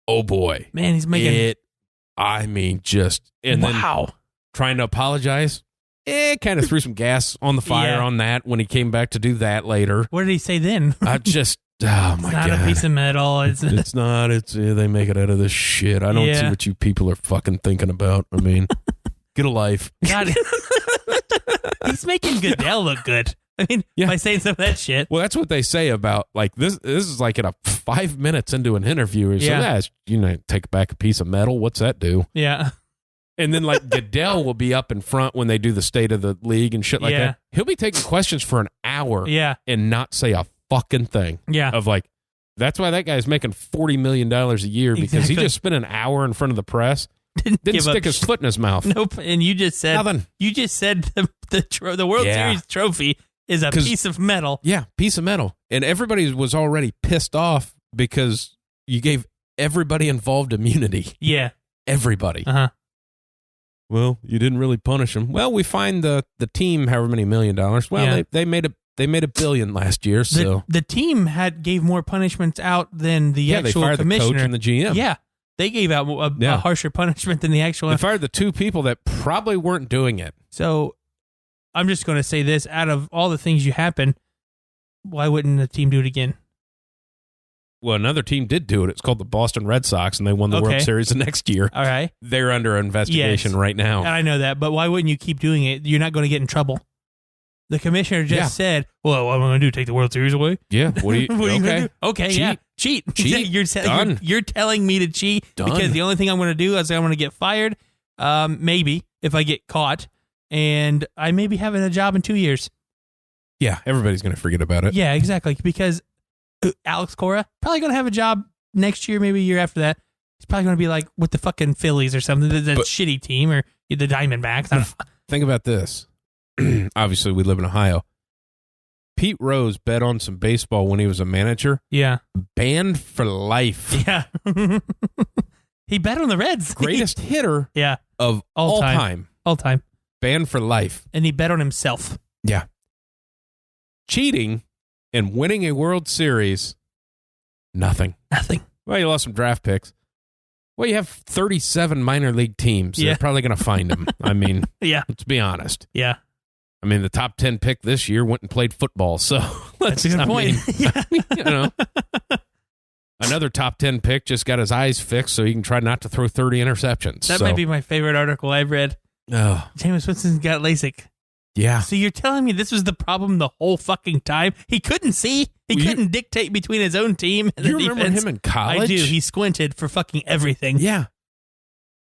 oh boy. Man, he's making it. I mean, just. And then trying to apologize. Kind of threw some gas on the fire on that when he came back to do that later. What did he say then? I just, oh my God. It's not a piece of metal. It's not. They make it out of this shit. I don't see what you people are fucking thinking about. I mean, get a life. God. He's making Goodell look good. I mean, by saying some of that shit. Well, that's what they say about, like, this is like in 5 minutes into an interview. So take back a piece of metal. What's that do? Yeah. And then, like, Goodell will be up in front when they do the State of the League and shit like that. He'll be taking questions for an hour and not say a fucking thing. Yeah. Of, like, that's why that guy's making $40 million a year because he just spent an hour in front of the press. Didn't stick his foot in his mouth. Nope. And you just said nothing. You just said the World Series trophy is a piece of metal. Yeah, piece of metal. And everybody was already pissed off because you gave everybody involved immunity. Yeah. Everybody. Uh-huh. Well, you didn't really punish them. Well, we fined the team however many $1 million. Well, they made $1 billion last year. So the team gave more punishments out than the actual they fired commissioner. The coach and the GM. Yeah. They gave out a harsher punishment than the actual. They fired the two people that probably weren't doing it. So I'm just going to say this. Out of all the things you happen, why wouldn't the team do it again? Well, another team did do it. It's called the Boston Red Sox, and they won the World Series the next year. All right. They're under investigation right now. And I know that, but why wouldn't you keep doing it? You're not going to get in trouble. The commissioner just said, well, what am I going to do? Take the World Series away? Yeah. What are you going to do? Okay, cheat. Cheat. You're telling me to cheat because the only thing I'm going to do is I'm going to get fired, maybe, if I get caught, and I may be having a job in 2 years. Yeah, everybody's going to forget about it. Yeah, exactly, because Alex Cora, probably going to have a job next year, maybe a year after that. He's probably going to be like with the fucking Phillies or something, the shitty team, or the Diamondbacks. I don't know. Think about this. Obviously, we live in Ohio. Pete Rose bet on some baseball when he was a manager. Yeah. Banned for life. Yeah. He bet on the Reds. Greatest hitter of all time. All time. Banned for life. And he bet on himself. Yeah. Cheating and winning a World Series, nothing. Well, you lost some draft picks. Well, you have 37 minor league teams. They're probably going to find him. I mean, let's be honest. Yeah. I mean, the top 10 pick this year went and played football. So that's a good point. Another top 10 pick just got his eyes fixed so he can try not to throw 30 interceptions. That might be my favorite article I've read. Oh. Jameis Winston got LASIK. Yeah. So you're telling me this was the problem the whole fucking time? He couldn't see. He couldn't dictate between his own team and the defense. You remember him in college? I do. He squinted for fucking everything. Yeah.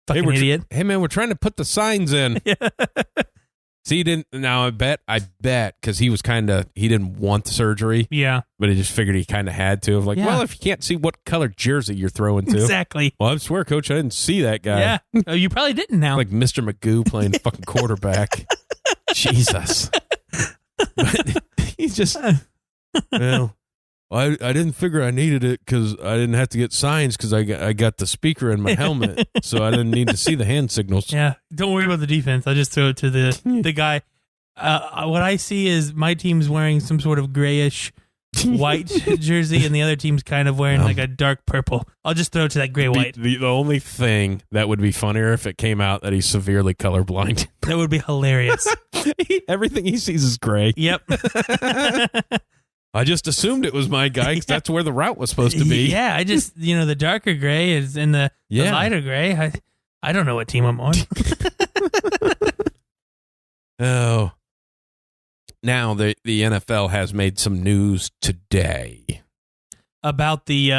Fucking idiot. Hey, man, we're trying to put the signs in. Yeah. See, he didn't. Now, I bet, because he was he didn't want the surgery. Yeah. But he just figured he kind of had to. Like, well, if you can't see what color jersey you're throwing to. Exactly. Well, I swear, Coach, I didn't see that guy. Yeah. Oh, you probably didn't now. Like Mr. Magoo playing fucking quarterback. Jesus. But he's just, well, I didn't figure I needed it because I didn't have to get signs because I got the speaker in my helmet, so I didn't need to see the hand signals. Yeah, don't worry about the defense. I just throw it to the guy. What I see is my team's wearing some sort of grayish white jersey, and the other team's kind of wearing like a dark purple. I'll just throw it to that gray white. The only thing that would be funnier if it came out that he's severely colorblind. That would be hilarious. Everything he sees is gray. Yep. I just assumed it was my guy because that's where the route was supposed to be. Yeah, I just, the darker gray is in the lighter gray. I don't know what team I'm on. Oh. Now, the NFL has made some news today. About the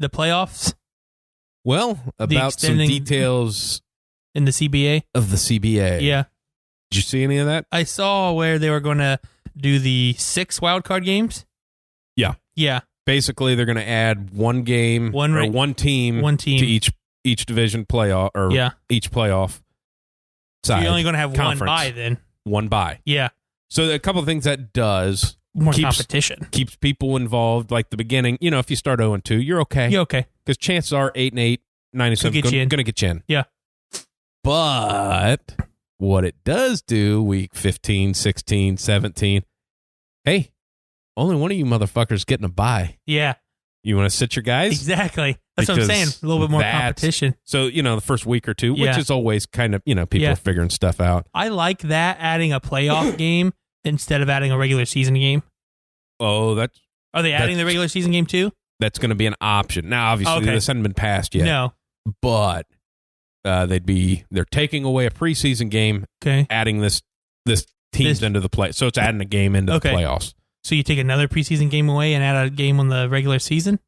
playoffs? Well, about some details in the CBA? Of the CBA. Yeah. Did you see any of that? I saw where they were going to do the 6 wildcard games. Yeah. Yeah. Basically, they're going to add one game or one team to each division playoff or each playoff side. So you're only going to have conference. one bye then. One bye. Yeah. So a couple of things that does more competition. Keeps people involved. Like the beginning, if you start 0-2, you're okay. You're okay. Because chances are 8-8, 9-7 going to get you in. Yeah. But what it does do, week 15, 16, 17, hey, only one of you motherfuckers getting a bye. Yeah. You want to sit your guys? Exactly. That's what I'm saying. A little bit more competition. So, the first week or two, which is always kind of, people are figuring stuff out. I like that, adding a playoff game instead of adding a regular season game. Oh, Are they adding the regular season game too? That's going to be an option. Now, obviously, this hasn't been passed yet. No. But they're taking away a preseason game, adding this teams into the play. So it's adding a game into the playoffs. So you take another preseason game away and add a game on the regular season?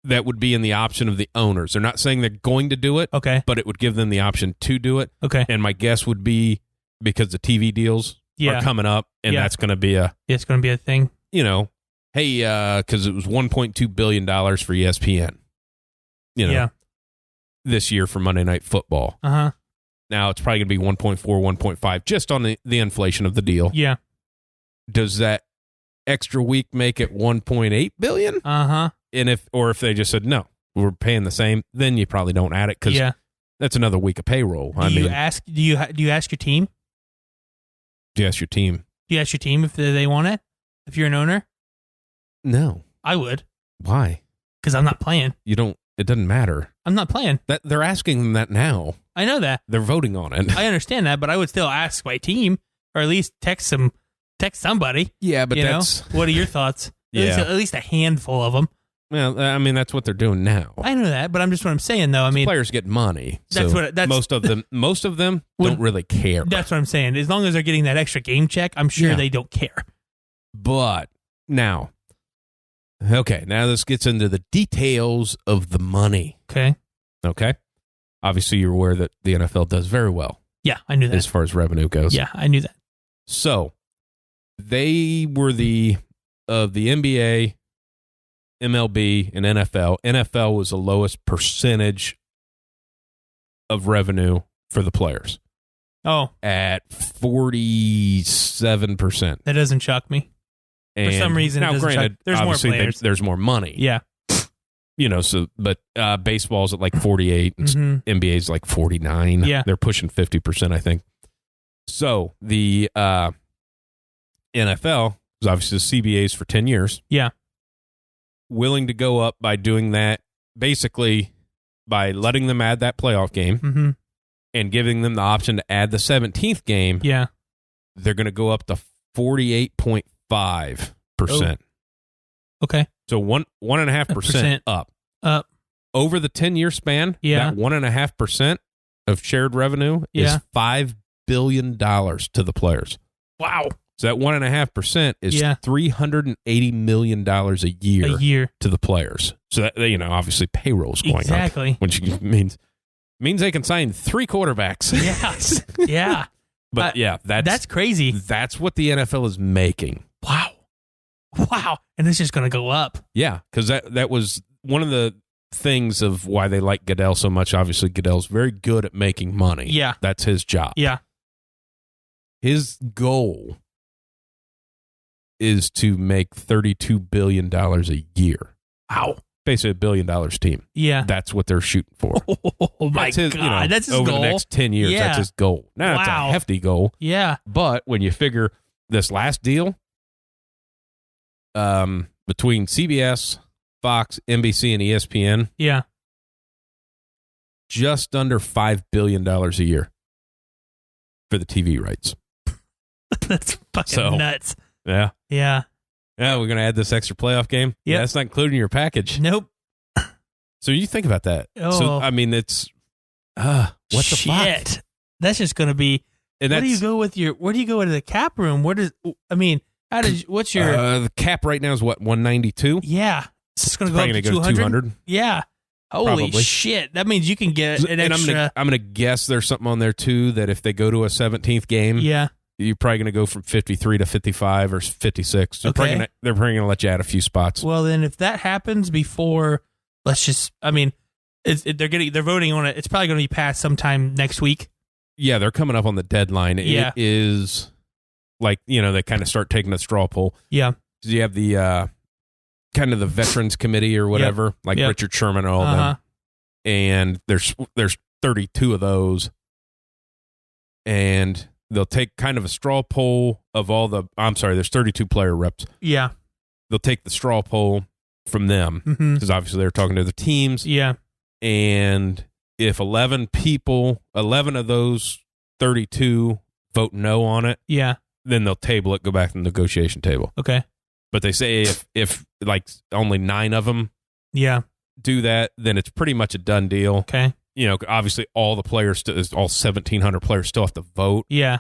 That would be in the option of the owners. They're not saying they're going to do it, but it would give them the option to do it. Okay. And my guess would be because the TV deals are coming up, and that's going to be it's going to be a thing. Hey, because it was $1.2 billion for ESPN, this year for Monday Night Football. Uh-huh. Now it's probably going to be 1.4, 1.5, just on the inflation of the deal. Yeah. Does that extra week make it 1.8 billion? Uh-huh. And if they just said, no, we're paying the same, then you probably don't add it because that's another week of payroll. Do you ask your team? Do you ask your team? Do you ask your team if they want it? If you're an owner? No. I would. Why? Because I'm not playing. It doesn't matter. I'm not playing. They're asking them that now. I know that. They're voting on it. I understand that, but I would still ask my team, or at least text somebody. Yeah, but what are your thoughts? Yeah. At least a handful of them. Well, I mean, that's what they're doing now. I know that, but what I'm saying, though. I mean, players get money. That's so most of them don't really care. That's what I'm saying. As long as they're getting that extra game check, I'm sure they don't care. But now this gets into the details of the money. Okay. Obviously, you're aware that the NFL does very well. Yeah, I knew that. As far as revenue goes. Yeah, I knew that. So, they were of the NBA, MLB, and NFL. NFL was the lowest percentage of revenue for the players. Oh. At 47%. That doesn't shock me. For some reason, now, granted, there's more players. There's more money. Yeah. But baseball's at like 48, and NBA's like 49. Yeah. They're pushing 50%, I think. So, the NFL is obviously the CBA's for 10 years. Yeah. Willing to go up by doing that, basically by letting them add that playoff game and giving them the option to add the 17th game. Yeah. They're going to go up to 48.5%. Okay. So 1.5% up. Over the 10-year span, that 1.5% of shared revenue is $5 billion to the players. Wow. So that 1.5% is $380 million a year to the players. So that, obviously payroll's going up, which means they can sign 3 quarterbacks. Yes. Yeah. But that's crazy. That's what the NFL is making. Wow. And it's just going to go up. Yeah, because that was one of the things of why they like Goodell so much. Obviously, Goodell's very good at making money. Yeah. That's his job. Yeah. His goal is to make $32 billion a year. Wow. Basically, $1 billion team. Yeah. That's what they're shooting for. Oh, my God. That's his over goal. Over the next 10 years, that's his goal. Now, that's a hefty goal. Yeah. But when you figure this last deal, between CBS, Fox, NBC, and ESPN. Yeah. Just under $5 billion a year for the TV rights. That's fucking nuts. Yeah. Yeah. Yeah, we're going to add this extra playoff game. Yep. Yeah, that's not included in your package. Nope. So you think about that. Oh. So, I mean, it's, what the fuck? Shit. That's just going to be, And where do you go with the cap room? What's your. The cap right now is what, 192? Yeah. It's just going to go up to 200? Yeah. Holy Probably. shit. That means you can get an extra. I'm going to guess there's something on there, too, that if they go to a 17th game, yeah. you're probably going to go from 53 to 55 or 56. They're probably going to let you add a few spots. Well, then if that happens before, they're voting on it. It's probably going to be passed sometime next week. Yeah, they're coming up on the deadline. Yeah. It is like, they kind of start taking a straw poll. Yeah. So you have the kind of the Veterans Committee or whatever, like Richard Sherman and all them. And there's 32 of those. And they'll take kind of a straw poll of there's 32 player reps. Yeah. They'll take the straw poll from them because obviously they're talking to the teams. Yeah. And if 11 of those 32 vote no on it, then they'll table it, go back to the negotiation table. Okay. But they say if like only 9 of them do that, then it's pretty much a done deal. Okay. Obviously all the players, all 1,700 players still have to vote. Yeah.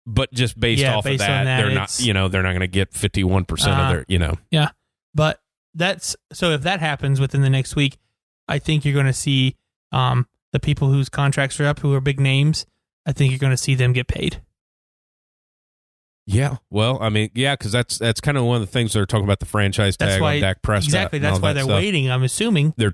But just based off of that, they're not, they're not going to get 51% of their, Yeah. But so if that happens within the next week, I think you're going to see the people whose contracts are up, who are big names, I think you're going to see them get paid. Yeah. Well, I mean, because that's kind of one of the things they're talking about, the franchise tag on Dak Prescott. Exactly. That's why they're waiting, I'm assuming. They're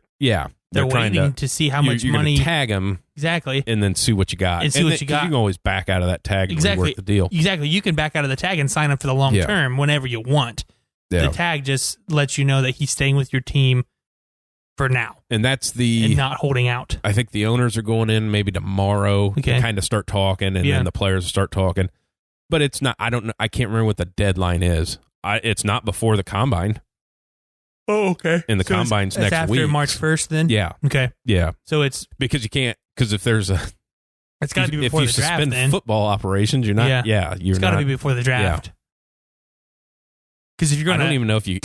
waiting to see how much money. You're tag them. Exactly. And then see what you got. You can always back out of that tag and rework the deal. Exactly. You can back out of the tag and sign up for the long term whenever you want. Yeah. The tag just lets you know that he's staying with your team for now. And that's and not holding out. I think the owners are going in maybe tomorrow to kind of start talking, and then the players will start talking. But it's not, I don't know, I can't remember what the deadline is. It's not before the combine. Oh, okay. And the combine's next after week. After March 1st then? Yeah. Okay. Yeah. So it's... Because you can't, because if there's a... It's got to be before the draft, then. If you suspend football operations, you're not... Yeah. It's got to be before the draft. Because if you're going to... I don't even know if you...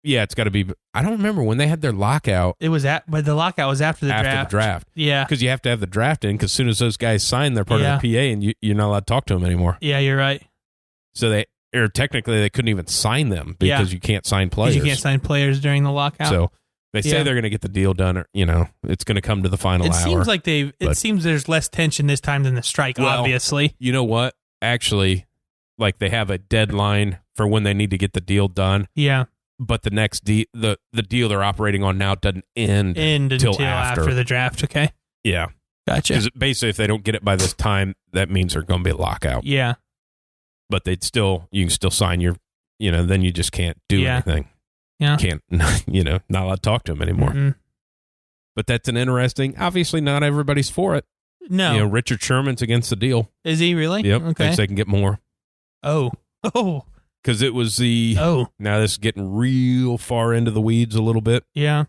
Yeah, it's got to be... I don't remember when they had their lockout. But the lockout was after the draft. After the draft. Yeah. Because you have to have the draft in, because as soon as those guys sign, they're part of the PA, and you're not allowed to talk to them anymore. Yeah, you're right. So technically they couldn't even sign them because you can't sign players. You can't sign players during the lockout. So they say they're going to get the deal done, or, it's going to come to the final hour. It seems like it seems there's less tension this time than the strike, obviously. You know what? Actually, like, they have a deadline for when they need to get the deal done. Yeah. But the next the deal they're operating on now doesn't end until after the draft. Okay. Yeah. Gotcha. Because basically, if they don't get it by this time, that means there's going to be a lockout. Yeah. But you can still sign your, then you just can't do anything. Yeah. Can't, not allowed to talk to them anymore. Mm-hmm. But that's an interesting, obviously not everybody's for it. No. Richard Sherman's against the deal. Is he really? Yep. Okay. Thinks they can get more. Oh. Because it was now this is getting real far into the weeds a little bit. Yeah.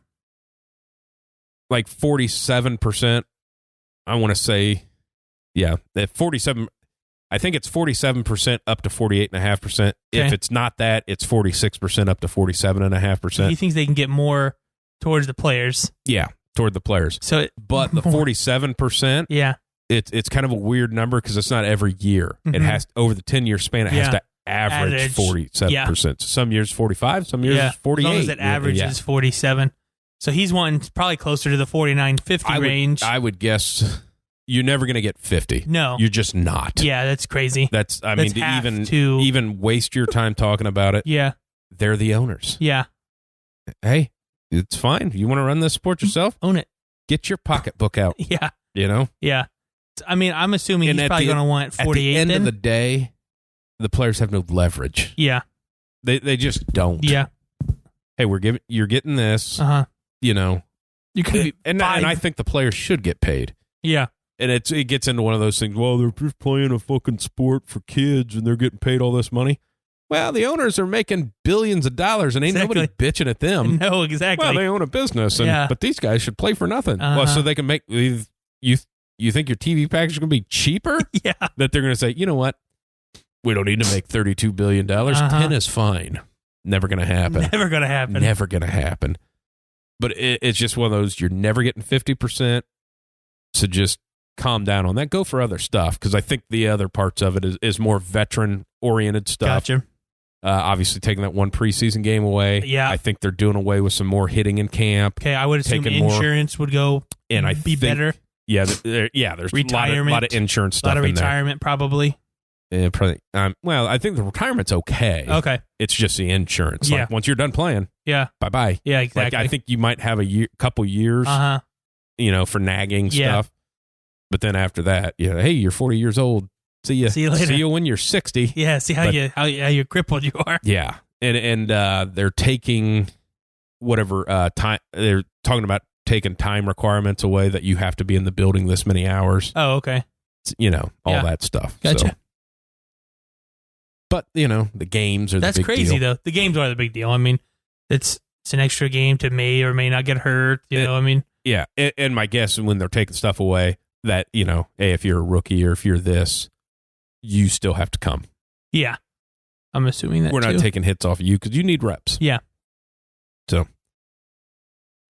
Like 47%, I want to say, that 47, I think it's 47% up to 48.5%. Okay. If it's not that, it's 46% up to 47.5%. He thinks they can get more towards the players. Yeah, toward the players. But the 47%, it's kind of a weird number because it's not every year. Mm-hmm. It has, over the 10-year span, it has to average 47%. Yeah. Some years 45, some years 48. As long as it averages 47. So he's wanting probably closer to the 49-50 range. I would guess you're never going to get 50. No. You're just not. Yeah, that's crazy. To even waste your time talking about it. Yeah. They're the owners. Yeah. Hey, it's fine. You want to run this sport yourself? Own it. Get your pocketbook out. Yeah. Yeah. I mean, I'm assuming he's probably going to want 48. At the end of the day, the players have no leverage. Yeah. They just don't. Yeah. Hey, you're getting this. Uh-huh. You could be and I think the players should get paid. Yeah. And it gets into one of those things, well, they're just playing a fucking sport for kids and they're getting paid all this money. Well, the owners are making billions of dollars and ain't nobody bitching at them. No, exactly. Well, they own a business, but these guys should play for nothing. Well, so they can make you think your TV package is going to be cheaper? Yeah. That they're going to say, you know what? We don't need to make $32 billion. 10 is fine. Never going to happen. Never going to happen. Never going to happen. But it's just one of those, you're never getting 50%. So just calm down on that. Go for other stuff, because I think the other parts of it is more veteran-oriented stuff. Gotcha. Obviously, taking that one preseason game away. Yeah. I think they're doing away with some more hitting in camp. Okay, I would assume insurance would go and I be think, better. Yeah, there's retirement, a lot of insurance stuff in there. A lot of retirement, probably. Yeah, probably. Well, I think the retirement's okay. Okay. It's just the insurance. Yeah. Like, once you're done playing, bye-bye. Yeah, exactly. Like, I think you might have a couple years, for nagging stuff. But then after that, hey, you're 40 years old. See you later. See you when you're 60. Yeah, see how you crippled you are. Yeah. And they're taking whatever time, they're talking about taking time requirements away, that you have to be in the building this many hours. Oh, okay. All that stuff. Gotcha. So. But, the games are the big deal. That's crazy, though. The games are the big deal. I mean, it's an extra game to may or may not get hurt. You know what I mean? Yeah. And my guess, when they're taking stuff away, that, hey, if you're a rookie or if you're this, you still have to come. Yeah. I'm assuming that we're not taking hits off of you, because you need reps. Yeah. So,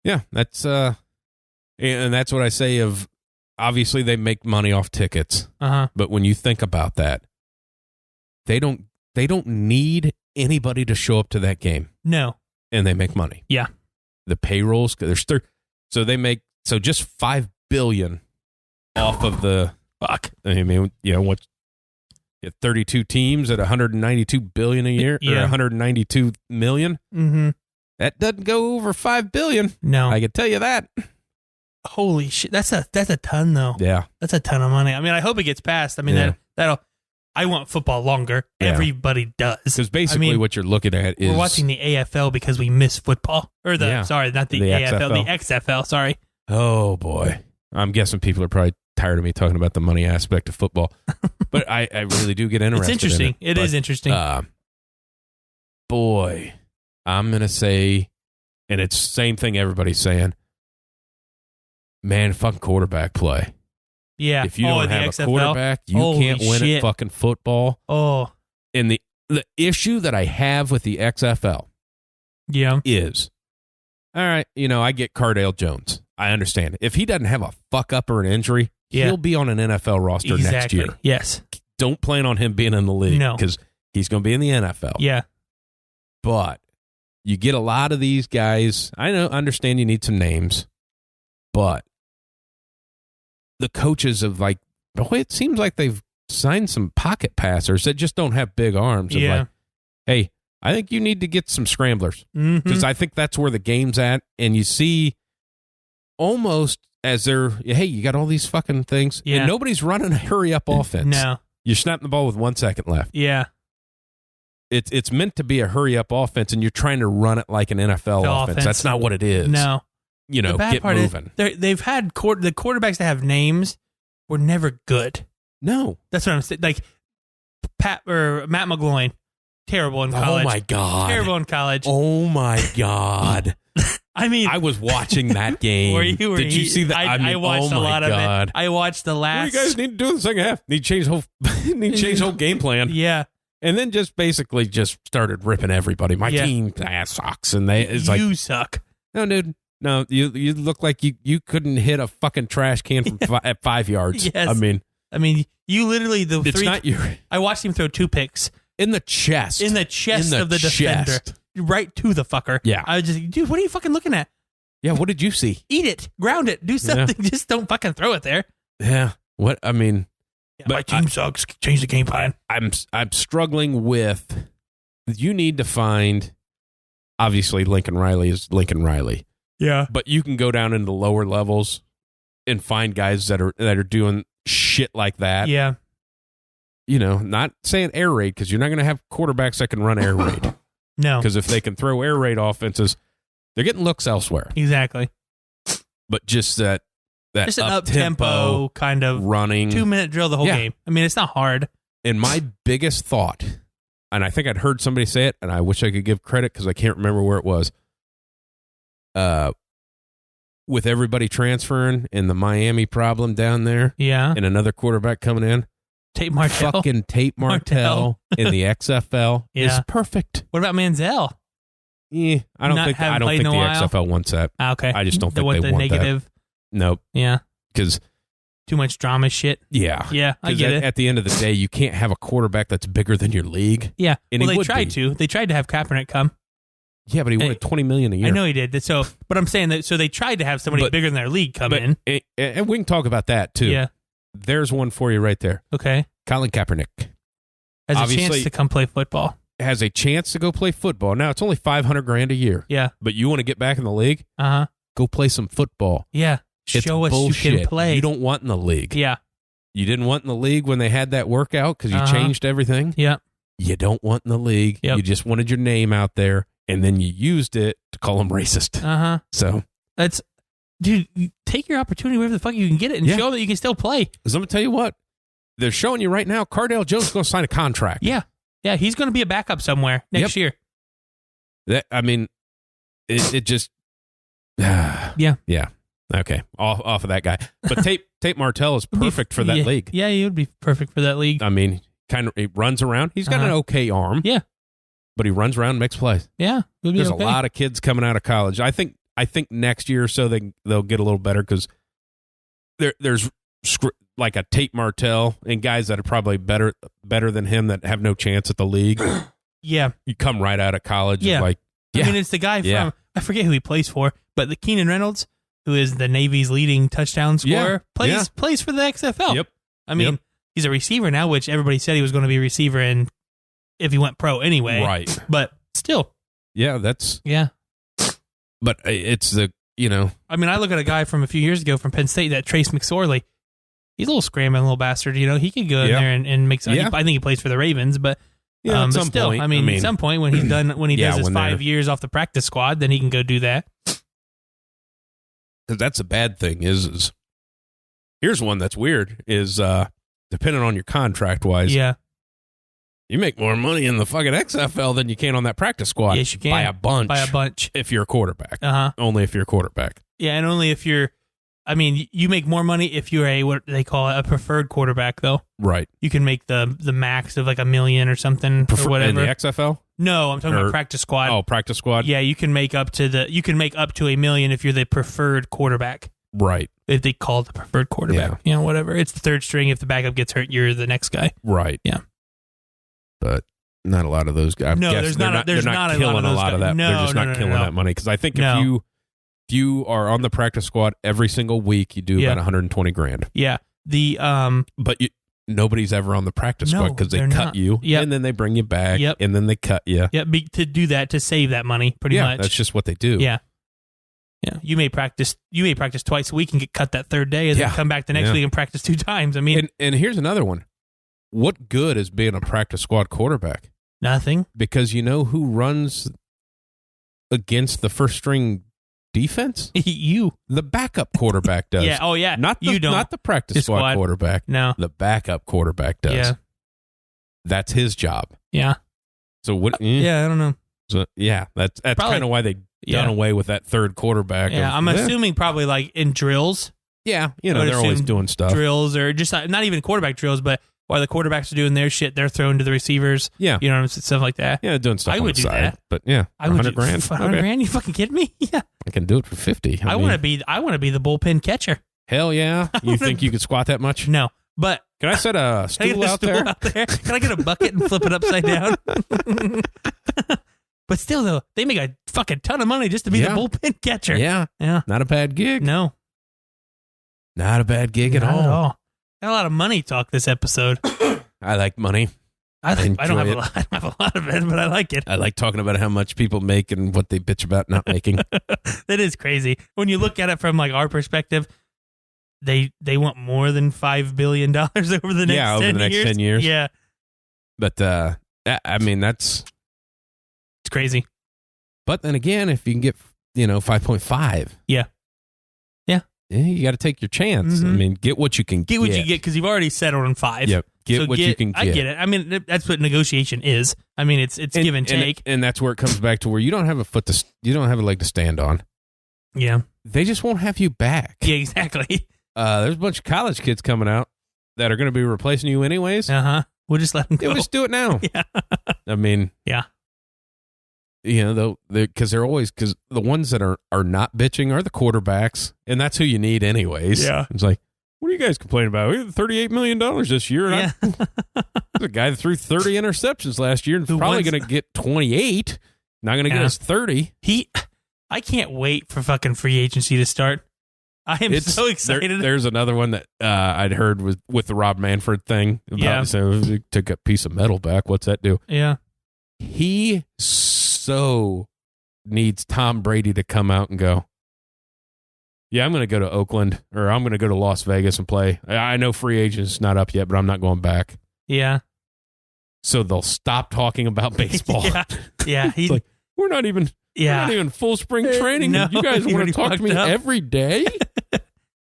yeah, that's and that's what I say of, obviously they make money off tickets. But when you think about that, they don't need anybody to show up to that game. No. And they make money. Yeah. The payrolls, so they make just $5 billion off of the fuck. I mean, what? 32 teams at $192 billion a year, or $192 million. Mm-hmm. That doesn't go over $5 billion. No, I can tell you that. Holy shit, that's a ton though. Yeah, that's a ton of money. I mean, I hope it gets passed. I mean, that'll. I want football longer. Yeah. Everybody does. Because basically, what you're looking at is we're watching the AFL because we miss football, or not the AFL, the XFL. Sorry. Oh boy, I'm guessing people are probably tired of me talking about the money aspect of football, but I really do get interested. It's interesting. It is interesting. Boy, I'm gonna say, and it's the same thing everybody's saying. Man, fucking quarterback play. Yeah. If you don't have XFL? A quarterback, you can't win at fucking football. Oh. And the issue that I have with the XFL, is, all right, I get Cardale Jones. I understand. If he doesn't have a fuck up or an injury, he'll be on an NFL roster next year. Yes. Don't plan on him being in the league, because he's going to be in the NFL. Yeah. But you get a lot of these guys. I understand you need some names, but the coaches of it seems like they've signed some pocket passers that just don't have big arms. Of hey, I think you need to get some scramblers, because I think that's where the game's at. And you see almost as you got all these fucking things, and nobody's running a hurry up offense. No. You're snapping the ball with 1 second left. Yeah. It's meant to be a hurry up offense, and you're trying to run it like an NFL offense. That's not what it is. No. The bad get part moving. They've had the quarterbacks that have names were never good. No. That's what I'm saying. Like Matt McGloin, terrible in college. Oh my God. Terrible in college. Oh my God. I mean, I was watching that game. Did you see that? I watched a lot of it. I watched the last. What do you guys need to do in the second half? Need to change whole game plan. Yeah. And then just started ripping everybody. My team sucks, and you suck. No, dude. No, you look like you couldn't hit a fucking trash can at 5 yards. Yes. I mean, you literally it's not your. I watched him throw 2 picks in the chest. In the chest of the defender, right to the fucker. Yeah. I was just, dude, what are you fucking looking at? Yeah, what did you see? Eat it, ground it, do something. Yeah. Just don't fucking throw it there. Yeah. What I mean. But my team sucks. Change the game plan. I'm struggling with. You need to find. Obviously, Lincoln Riley is Lincoln Riley. Yeah, but you can go down into lower levels and find guys that are doing shit like that. Yeah, not saying air raid, because you're not going to have quarterbacks that can run air raid. No, because if they can throw air raid offenses, they're getting looks elsewhere. Exactly. But just that just an up-tempo kind of running 2-minute drill the whole game. I mean, it's not hard. And my biggest thought and I think I'd heard somebody say it, and I wish I could give credit because I can't remember where it was. With everybody transferring and the Miami problem down there, and another quarterback coming in, Tate Martell. fucking Tate Martell in the XFL is perfect. What about Manziel? Yeah, I don't think the XFL wants that. Okay, I just don't think they the want negative. that. Nope. Yeah, because too much drama shit. Yeah, I get it. At the end of the day, you can't have a quarterback that's bigger than your league. Yeah, and they tried to. They tried to have Kaepernick come. Yeah, but he wanted $20 million a year. I know he did. So, but I'm saying that. So they tried to have somebody bigger than their league come in. And we can talk about that too. Yeah, there's one for you right there. Okay, Colin Kaepernick has a chance to come play football. Has a chance to go play football. Now it's only $500,000 a year. Yeah, but you want to get back in the league? Go play some football. Yeah, show us bullshit. You can play. You don't want in the league. Yeah, you didn't want in the league when they had that workout because you changed everything. Yeah, you don't want in the league. Yep. You just wanted your name out there, and then you used it to call them racist. So that's, dude. Take your opportunity wherever the fuck you can get it and show that you can still play. Because I'm gonna tell you what, they're showing you right now. Cardale Jones is going to sign a contract. Yeah, he's going to be a backup somewhere next year. That, I mean, it just... Yeah. Okay, off of that guy. But Tate Martell is perfect for that league. Yeah, he would be perfect for that league. I mean, he runs around. He's got an okay arm. Yeah. But he runs around and makes plays. Yeah. There's a lot of kids coming out of college. I think next year or so they'll get a little better because there's like a Tate Martell and guys that are probably better than him that have no chance at the league. Yeah. You come right out of college. Yeah. I mean, it's the guy from, I forget who he plays for, but the Keenan Reynolds, who is the Navy's leading touchdown scorer, plays for the XFL. Yep. I mean, he's a receiver now, which everybody said he was going to be a receiver and if he went pro anyway. Right. But still. Yeah, that's... Yeah. But it's the, I mean, I look at a guy from a few years ago from Penn State, that Trace McSorley. He's a little scrambling little bastard, He could go in there and make some... I think he plays for the Ravens, but... at but still, point, at some point when he's done, when he does his 5 years off the practice squad, then he can go do that. Because that's a bad thing. Is here's one that's weird. Is depending on your contract wise. Yeah, you make more money in the fucking XFL than you can on that practice squad. Yes, you can by a bunch. If you're a quarterback. Only if you're a quarterback. Yeah, and only if you're. I mean, you make more money if you're what they call a preferred quarterback, though. Right. You can make the max of like $1 million or something or whatever. In the XFL? No, I'm talking about practice squad. Oh, practice squad. Yeah, you can make up to $1 million if you're the preferred quarterback. Right. If they call it the preferred quarterback, whatever. It's the third string. If the backup gets hurt, you're the next guy. Right. Yeah. But not a lot of those guys. No, there's not killing a lot of that. No, they're just not killing that money because I think if you are on the practice squad every single week, you do about $120,000. Yeah. But nobody's ever on the practice squad because they cut you, and then they bring you back, and then they cut you. Yeah, to do that, to save that money, pretty much. That's just what they do. Yeah. Yeah. You may practice twice a week and get cut that third day, and then come back the next week and practice 2 times. I mean, and here's another one. What good is being a practice squad quarterback? Nothing. Because you know who runs against the first string defense? You. The backup quarterback does. Yeah. Oh, yeah. Not the practice squad quarterback. No. The backup quarterback does. Yeah. That's his job. Yeah. So what? Yeah, I don't know. So that's kind of why they done away with that third quarterback. Yeah, I'm assuming probably like in drills. Yeah, they're always doing stuff. Drills or just not even quarterback drills, but while the quarterbacks are doing their shit, they're thrown to the receivers. Yeah. Stuff like that. Yeah, doing stuff I on would the do side. that. But yeah, $100,000. $100,000? You fucking kidding me? Yeah. I can do it for $50,000. I want to be the bullpen catcher. Hell yeah. You think you could squat that much? No. But can I set a stool out there? Can I get a bucket and flip it upside down? But still, though, they make a fucking ton of money just to be the bullpen catcher. Yeah. Yeah. Not a bad gig. No. Not a bad gig at all. Got a lot of money talk this episode. I like money. I don't have a lot of it, but I like it. I like talking about how much people make and what they bitch about not making. That is crazy. When you look at it from like our perspective, they want more than $5 billion over the next 10 years. Yeah. But I mean it's crazy. But then again, if you can get 5.5. Yeah. you got to take your chance. Mm-hmm. I mean, get what you can get. Get what you get, because you've already settled on 5. Yep. Get what you can get. I get it. I mean, that's what negotiation is. I mean, it's give and take. And that's where it comes back to where you don't have you don't have a leg to stand on. Yeah. They just won't have you back. Yeah, exactly. There's a bunch of college kids coming out that are going to be replacing you anyways. We'll just let them go. We'll just do it now. Yeah. I mean, yeah. Because they're always, because the ones that are not bitching are the quarterbacks, and that's who you need anyways. Yeah. It's like, what are you guys complaining about? We had $38 million this year. And the guy that threw 30 interceptions last year and is probably going to get 28. Not going to get us 30. I can't wait for fucking free agency to start. I am so excited. There's another one that I'd heard with the Rob Manfred thing. So he took a piece of metal back. What's that do? Yeah. He so needs Tom Brady to come out and go, yeah, I'm going to go to Oakland, or I'm going to go to Las Vegas and play. I know free agent's not up yet, but I'm not going back. Yeah. So they'll stop talking about baseball. Yeah. It's like, we're not even full spring training. No, you guys want to talk to me every day?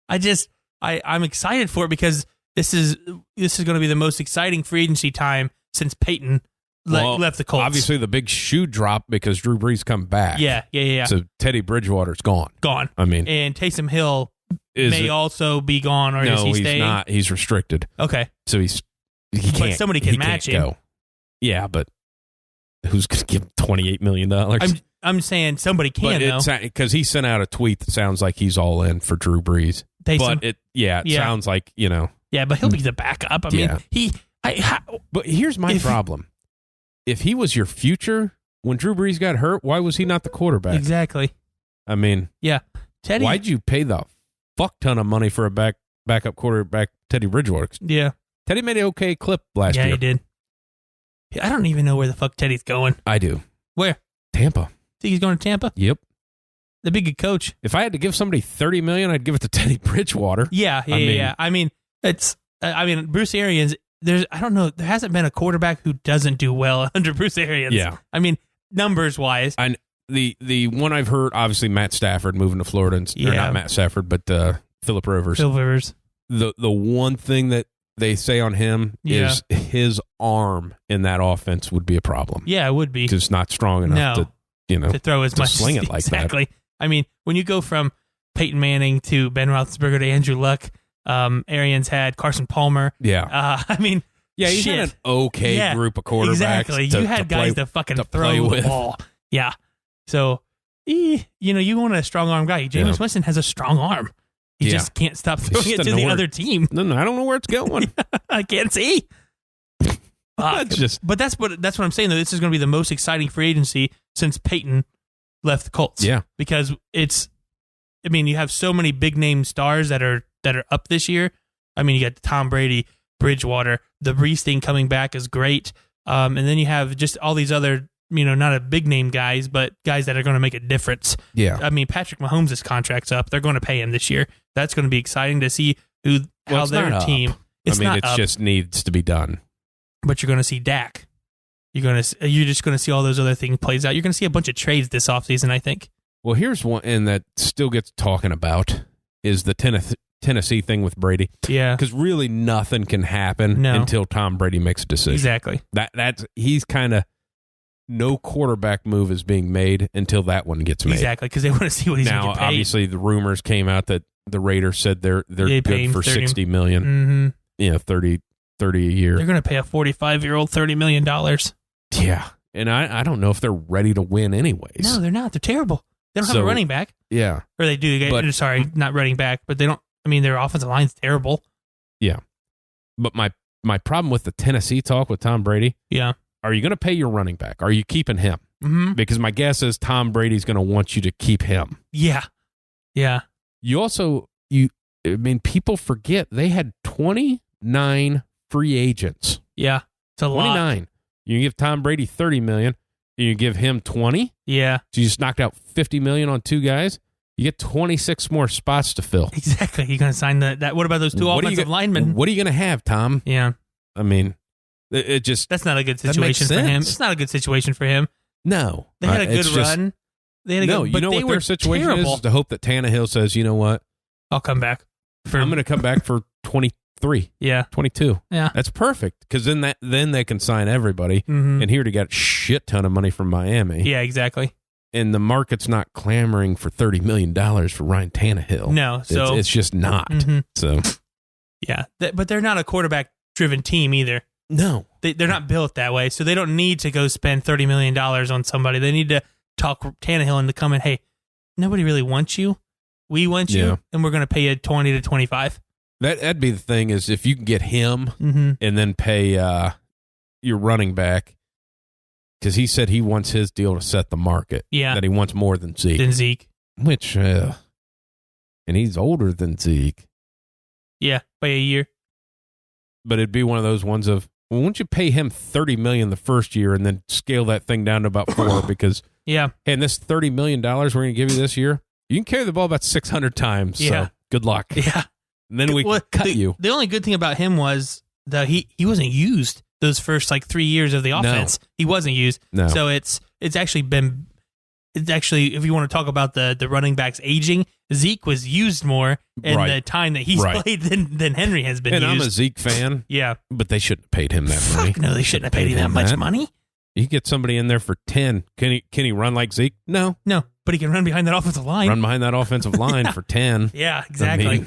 I'm excited for it, because this is going to be the most exciting free agency time since Peyton left the Colts. Obviously, the big shoe drop because Drew Brees come back. Yeah. So Teddy Bridgewater's gone. I mean, and Taysom Hill may also be gone, or is he staying? No, he's not. He's restricted. Okay. So he can't. But somebody can match him. Go. Yeah, but who's going to give him $28 million? I'm saying somebody can, though. Because he sent out a tweet that sounds like he's all in for Drew Brees. Taysom? But it sounds like, Yeah, but he'll be the backup. I mean, But here's my problem. If he was your future when Drew Brees got hurt, why was he not the quarterback? Exactly. I mean, Teddy. Why'd you pay the fuck ton of money for a backup quarterback, Teddy Bridgewater? Yeah. Teddy made an okay clip last year. Yeah, he did. I don't even know where the fuck Teddy's going. I do. Where? Tampa. Think he's going to Tampa? Yep. The big good coach. If I had to give somebody $30 million, I'd give it to Teddy Bridgewater. Yeah. I mean, Bruce Arians. I don't know. There hasn't been a quarterback who doesn't do well under Bruce Arians. Yeah. I mean, numbers wise. The one I've heard, obviously Matt Stafford moving to Florida, or not Matt Stafford, but Phillip Rivers. The one thing that they say on him is his arm in that offense would be a problem. Yeah, it would be. Because it's not strong enough to throw as much. Sling it like that. Exactly. I mean, when you go from Peyton Manning to Ben Roethlisberger to Andrew Luck, Arians had Carson Palmer. Yeah. I mean, he's had an okay group of quarterbacks. Exactly. You had guys that fucking throw the ball. Yeah. So, you want a strong arm guy. Jameis Winston has a strong arm. He just can't stop throwing it to the other team. No, I don't know where it's going. I can't see. But that's what I'm saying, though. This is going to be the most exciting free agency since Peyton left the Colts. Yeah. Because you have so many big name stars that are up this year. I mean, you got Tom Brady, Bridgewater, the Brees thing coming back is great. And then you have just all these other, not a big name guys, but guys that are going to make a difference. Yeah. I mean, Patrick Mahomes' contract's up. They're going to pay him this year. That's going to be exciting to see how their team. It just needs to be done. But you're going to see Dak. You're just going to see all those other things plays out. You're going to see a bunch of trades this offseason, I think. Well, here's one, and that still gets talking about, is the Tennessee thing with Brady. Yeah. Because really nothing can happen until Tom Brady makes a decision. Exactly. He's kind of, no quarterback move is being made until that one gets made. Exactly, because they want to see what he's going to get paid. Now, obviously, the rumors came out that the Raiders said they're good for $60 million. Mm-hmm. 30 a year. They're going to pay a 45-year-old $30 million. Yeah, and I don't know if they're ready to win anyways. No, they're not. They're terrible. They don't have a running back. Yeah. Or they do. Not running back, but they don't. I mean, their offensive line's terrible. Yeah. But my problem with the Tennessee talk with Tom Brady, are you going to pay your running back? Are you keeping him? Mm-hmm. Because my guess is Tom Brady's going to want you to keep him. Yeah. Yeah. You also, people forget they had 29 free agents. Yeah. It's a 29. lot. You give Tom Brady $30 million, and you give him 20. Yeah. So you just knocked out $50 million on two guys. You get 26 more spots to fill. Exactly. You're going to sign that. What about those two offensive linemen? What are you going to have, Tom? Yeah. I mean, it just... That's not a good situation for him. It's not a good situation for him. No. They had a good run. They had a you know what their situation is to hope that Tannehill says, you know what? I'll come back. I'm going to come back for 23. Yeah. 22. Yeah. That's perfect because then they can sign everybody. Mm-hmm. And he already got a shit ton of money from Miami. Yeah, exactly. And the market's not clamoring for $30 million for Ryan Tannehill. No. So it's just not. Mm-hmm. So, yeah. But they're not a quarterback-driven team either. No. They're not built that way. So they don't need to go spend $30 million on somebody. They need to talk Tannehill into coming, hey, nobody really wants you. We want you, and we're going to pay you 20 to 25. That'd be the thing is if you can get him and then pay your running back, because he said he wants his deal to set the market. Yeah. That he wants more than Zeke. Which, and he's older than Zeke. Yeah, by a year. But it'd be one of those ones of, well, why don't you pay him $30 million the first year and then scale that thing down to about 4 because, hey, and this $30 million we're going to give you this year, you can carry the ball about 600 times. Yeah. So good luck. Yeah. And then we can cut you. The only good thing about him was that he wasn't used those first 3 years of the offense. No. He wasn't used. No. So it's actually if you want to talk about the running backs aging, Zeke was used more in the time that he's played than Henry has been used. And I'm a Zeke fan. Yeah. But they shouldn't have paid him that money. No, they shouldn't have paid him that much money. You get somebody in there for 10. Can he run like Zeke? No. No, but he can run behind that offensive line. Run behind that offensive line for 10. Yeah, exactly.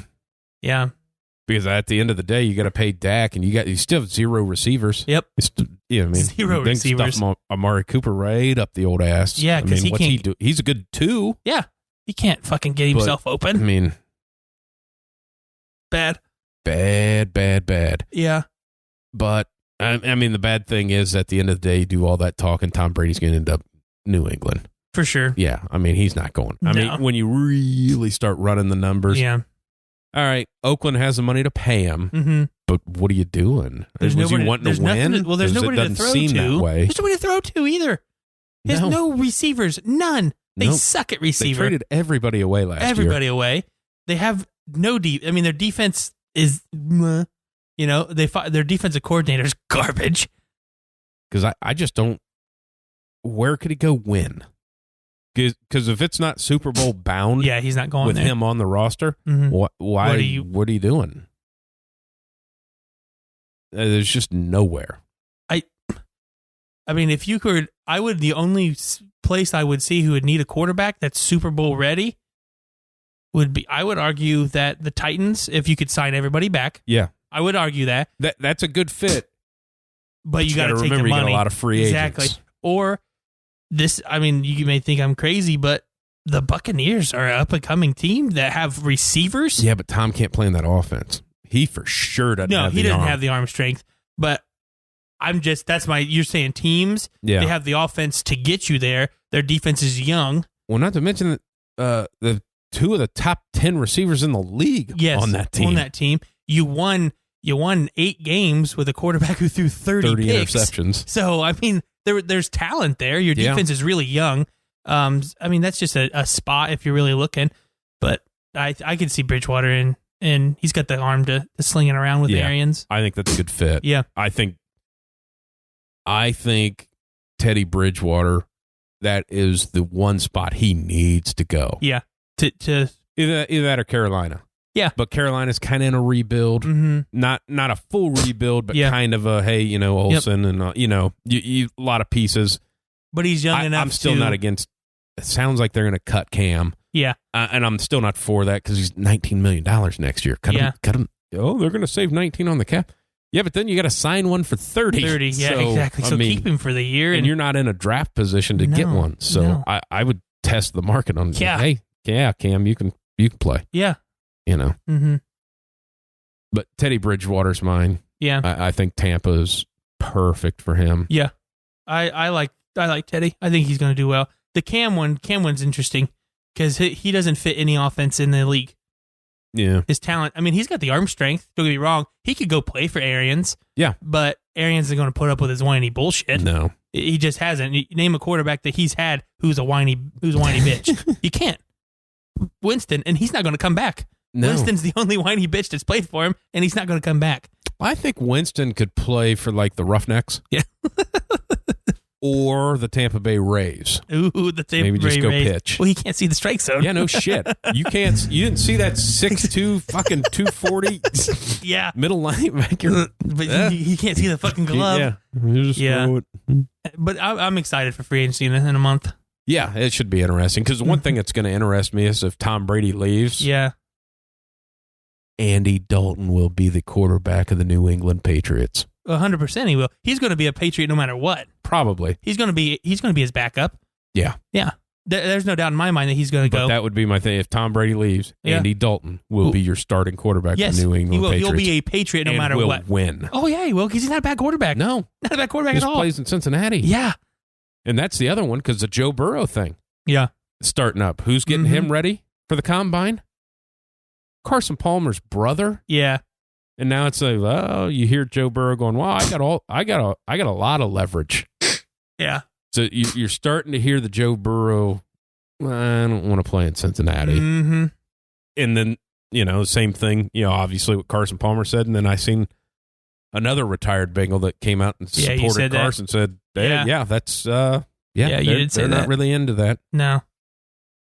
Yeah. Because at the end of the day, you got to pay Dak, and you still have 0 receivers. Yep. Zero receivers. Stuff Amari Cooper right up the old ass. Yeah, because what's he do? He's a good 2. Yeah, he can't fucking get himself open. I mean, bad. Yeah. But I mean, the bad thing is at the end of the day, you do all that talk, and Tom Brady's going to end up New England for sure. Yeah, I mean, he's not going. I mean, when you really start running the numbers, yeah. All right, Oakland has the money to pay him, but what are you doing? Was he wanting to win? There's nobody to throw to. That way. There's nobody to throw to either. There's no receivers. None. They suck at receiver. They traded everybody away last year. Everybody away. They have no I mean, their defense is, their defensive coordinator's garbage. Because I just don't. Where could he go win? Because if it's not Super Bowl bound, yeah, he's not going with there. him on the roster. Why? What are you doing? There's just nowhere. I mean, if you could, the only place I would see who would need a quarterback that's Super Bowl ready would be. I would argue that the Titans, if you could sign everybody back. Yeah, I would argue that's a good fit. But you got to take remember, the money. You got a lot of free agents. Exactly. Or this, I mean, you may think I'm crazy, but the Buccaneers are an up-and-coming team that have receivers. Yeah, but Tom can't play in that offense. He for sure doesn't have the arm. No, he doesn't have the arm strength. But you're saying teams, they have the offense to get you there. Their defense is young. Well, not to mention that the 2 of the top 10 receivers in the league on that team. You won 8 games with a quarterback who threw 30 picks. Interceptions. So, I mean, there's talent there. Your defense is really young. I mean, that's just a spot if you're really looking. But I can see Bridgewater and he's got the arm to sling it around with Arians. I think that's a good fit. Yeah. I think Teddy Bridgewater, that is the one spot he needs to go. Yeah. To either that or Carolina. Yeah. But Carolina's kind of in a rebuild. Mm-hmm. Not a full rebuild, but kind of a, hey, Olsen and, you a lot of pieces. But he's young enough. I'm still not against. It sounds like they're going to cut Cam. Yeah. And I'm still not for that because he's $19 million next year. Cut him. Oh, they're going to save 19 on the cap. Yeah, but then you got to sign one for 30. 30, yeah, exactly. So keep him for the year. And you're not in a draft position to get one. So I would test the market on, hey, Cam, you can play. Yeah. Mm-hmm. But Teddy Bridgewater's mine. Yeah. I think Tampa is perfect for him. Yeah. I like Teddy. I think he's going to do well. The Cam one's interesting because he doesn't fit any offense in the league. Yeah. His talent, I mean, he's got the arm strength. Don't get me wrong. He could go play for Arians. Yeah. But Arians isn't going to put up with his whiny bullshit. No. He just hasn't. You name a quarterback that he's had who's a whiny bitch. You can't. Winston, and he's not going to come back. No. Winston's the only whiny bitch that's played for him, and he's not going to come back. I think Winston could play for, the Roughnecks. Yeah. or the Tampa Bay Rays. Ooh, the Tampa Bay Maybe just go Rays. pitch. Well, he can't see the strike zone. Yeah, no shit. You didn't see that 6'2", fucking 240 yeah. middle linebacker. But he can't see the fucking glove. Yeah. You just throw it. But I'm excited for free agency in a month. Yeah, it should be interesting. Because one thing that's going to interest me is if Tom Brady leaves. Yeah. Andy Dalton will be the quarterback of the New England Patriots. 100% he will. He's going to be a Patriot no matter what. Probably. He's going to be his backup. Yeah. Yeah. There's no doubt in my mind that he's going to go. That would be my thing. If Tom Brady leaves, Andy Dalton will be your starting quarterback for the New England Patriots. He'll be a Patriot no matter will what. Win. Oh, yeah, he will, because he's not a bad quarterback. No. Not a bad quarterback at all. He plays in Cincinnati. Yeah. And that's the other one, because the Joe Burrow thing. Yeah. Starting up. Who's getting him ready for the combine? Carson Palmer's brother. Yeah. And now it's like, oh, you hear Joe Burrow going, "Wow, I got a lot of leverage." Yeah. So you're starting to hear the Joe Burrow. I don't want to play in Cincinnati. Mm-hmm. And then same thing. Obviously what Carson Palmer said, and then I seen another retired Bengal that came out and supported Carson. Said, that's you did say they're that. not really into that. No.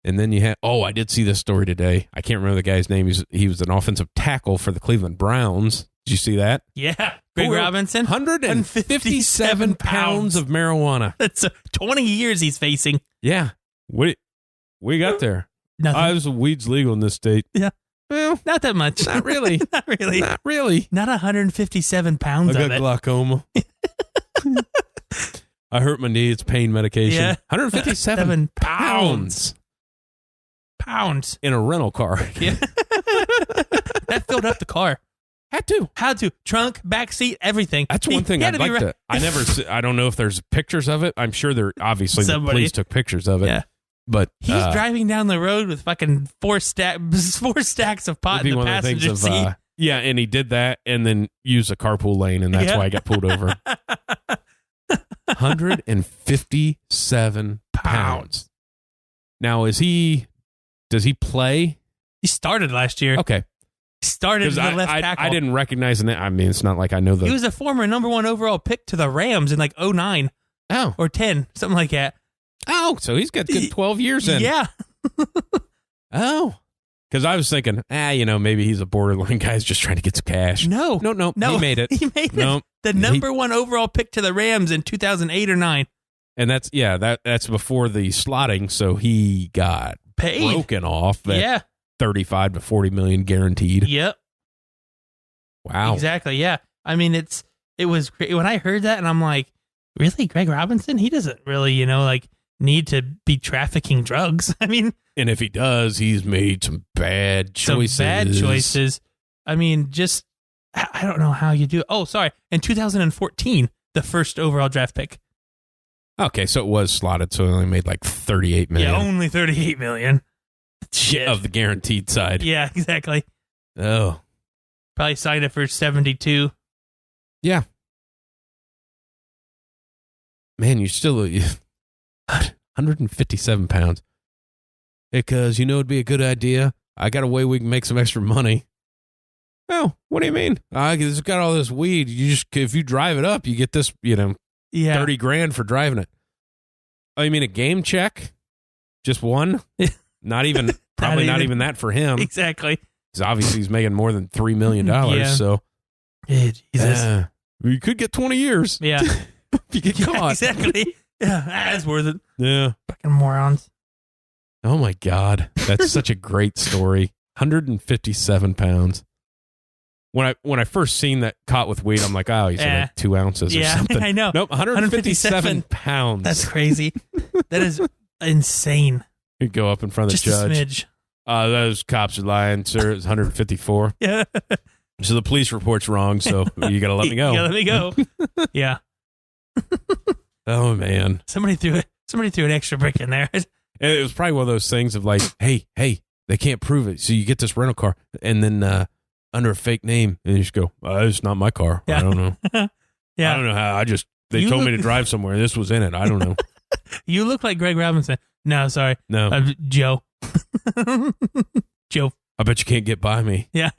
And then you had, I did see this story today. I can't remember the guy's name. He was an offensive tackle for the Cleveland Browns. Did you see that? Yeah. Greg Robinson. 157 pounds of marijuana. That's 20 years he's facing. Yeah. What you got there? Nothing. Weed's legal in this state. Yeah. Well, not that much. Not really. Not really. Not really. Not 157 pounds I of got it. glaucoma. I hurt my knee. It's pain medication. Yeah. 157 pounds. Pounds. In a rental car. Yeah. That filled up the car. Had to. Trunk, back seat, everything. That's one thing I'd like to. I don't know if there's pictures of it. I'm sure there. Obviously, the police took pictures of it. Yeah. But he's driving down the road with fucking four stacks of pot in the passenger seat. Yeah, and he did that, and then used a carpool lane, and that's why I got pulled over. 157 pounds. Now, does he play? He started last year. Okay. He started as the left tackle. I didn't recognize him. I mean, it's not like I know the... He was a former number 1 overall pick to the Rams in like 2009. Oh. Or 10, something like that. Oh, so he's got good 12 years in. Yeah. Oh. Because I was thinking, maybe he's a borderline guy who's just trying to get some cash. No. He made it. He made it. The number 1 overall pick to the Rams in 2008 or 9. And that's before the slotting, so he got paid. Broken off at 35 to 40 million guaranteed. Yep. Wow. Exactly, yeah. I mean, it was great. When I heard that, and I'm like, really, Greg Robinson? He doesn't really, need to be trafficking drugs. I mean... And if he does, he's made some bad choices. I mean, just, I don't know how you do it. Oh, sorry. In 2014, the first overall draft pick. Okay, so it was slotted, so he only made like 38 million. Yeah, only 38 million. Shit. Of the guaranteed side. Yeah, exactly. Oh. Probably signed it for 72. Yeah. Man, you're still 157 pounds. Because it'd be a good idea. I got a way we can make some extra money. Oh, what do you mean? It's got all this weed. If you drive it up, you get this, 30 grand for driving it. Oh, you mean a game check? Just one? Not even, probably not even that for him. Exactly. Because obviously he's making more than $3 million. So, Jesus. You could get 20 years. Yeah. If you get caught. Exactly. Yeah, that's worth it. Yeah. Fucking morons. Oh my God. That's such a great story. 157 pounds. When I first seen that caught with weed, I'm like, he's like 2 ounces or something. I know. Nope, 157 pounds. That's crazy. That is insane. You go up in front of the judge. Just a smidge. Those cops are lying, sir. It's 154. Yeah. So the police report's wrong, so you got to let me go. You got to let me go. Yeah. Oh, man. Somebody threw an extra brick in there. And it was probably one of those things of like, hey, they can't prove it. So you get this rental car and then under a fake name and you just go, it's not my car. Yeah. I don't know. Yeah. I don't know how. They told me to drive somewhere. This was in it. I don't know. You look like Greg Robinson. No, sorry. No. Joe. Joe. I bet you can't get by me. Yeah.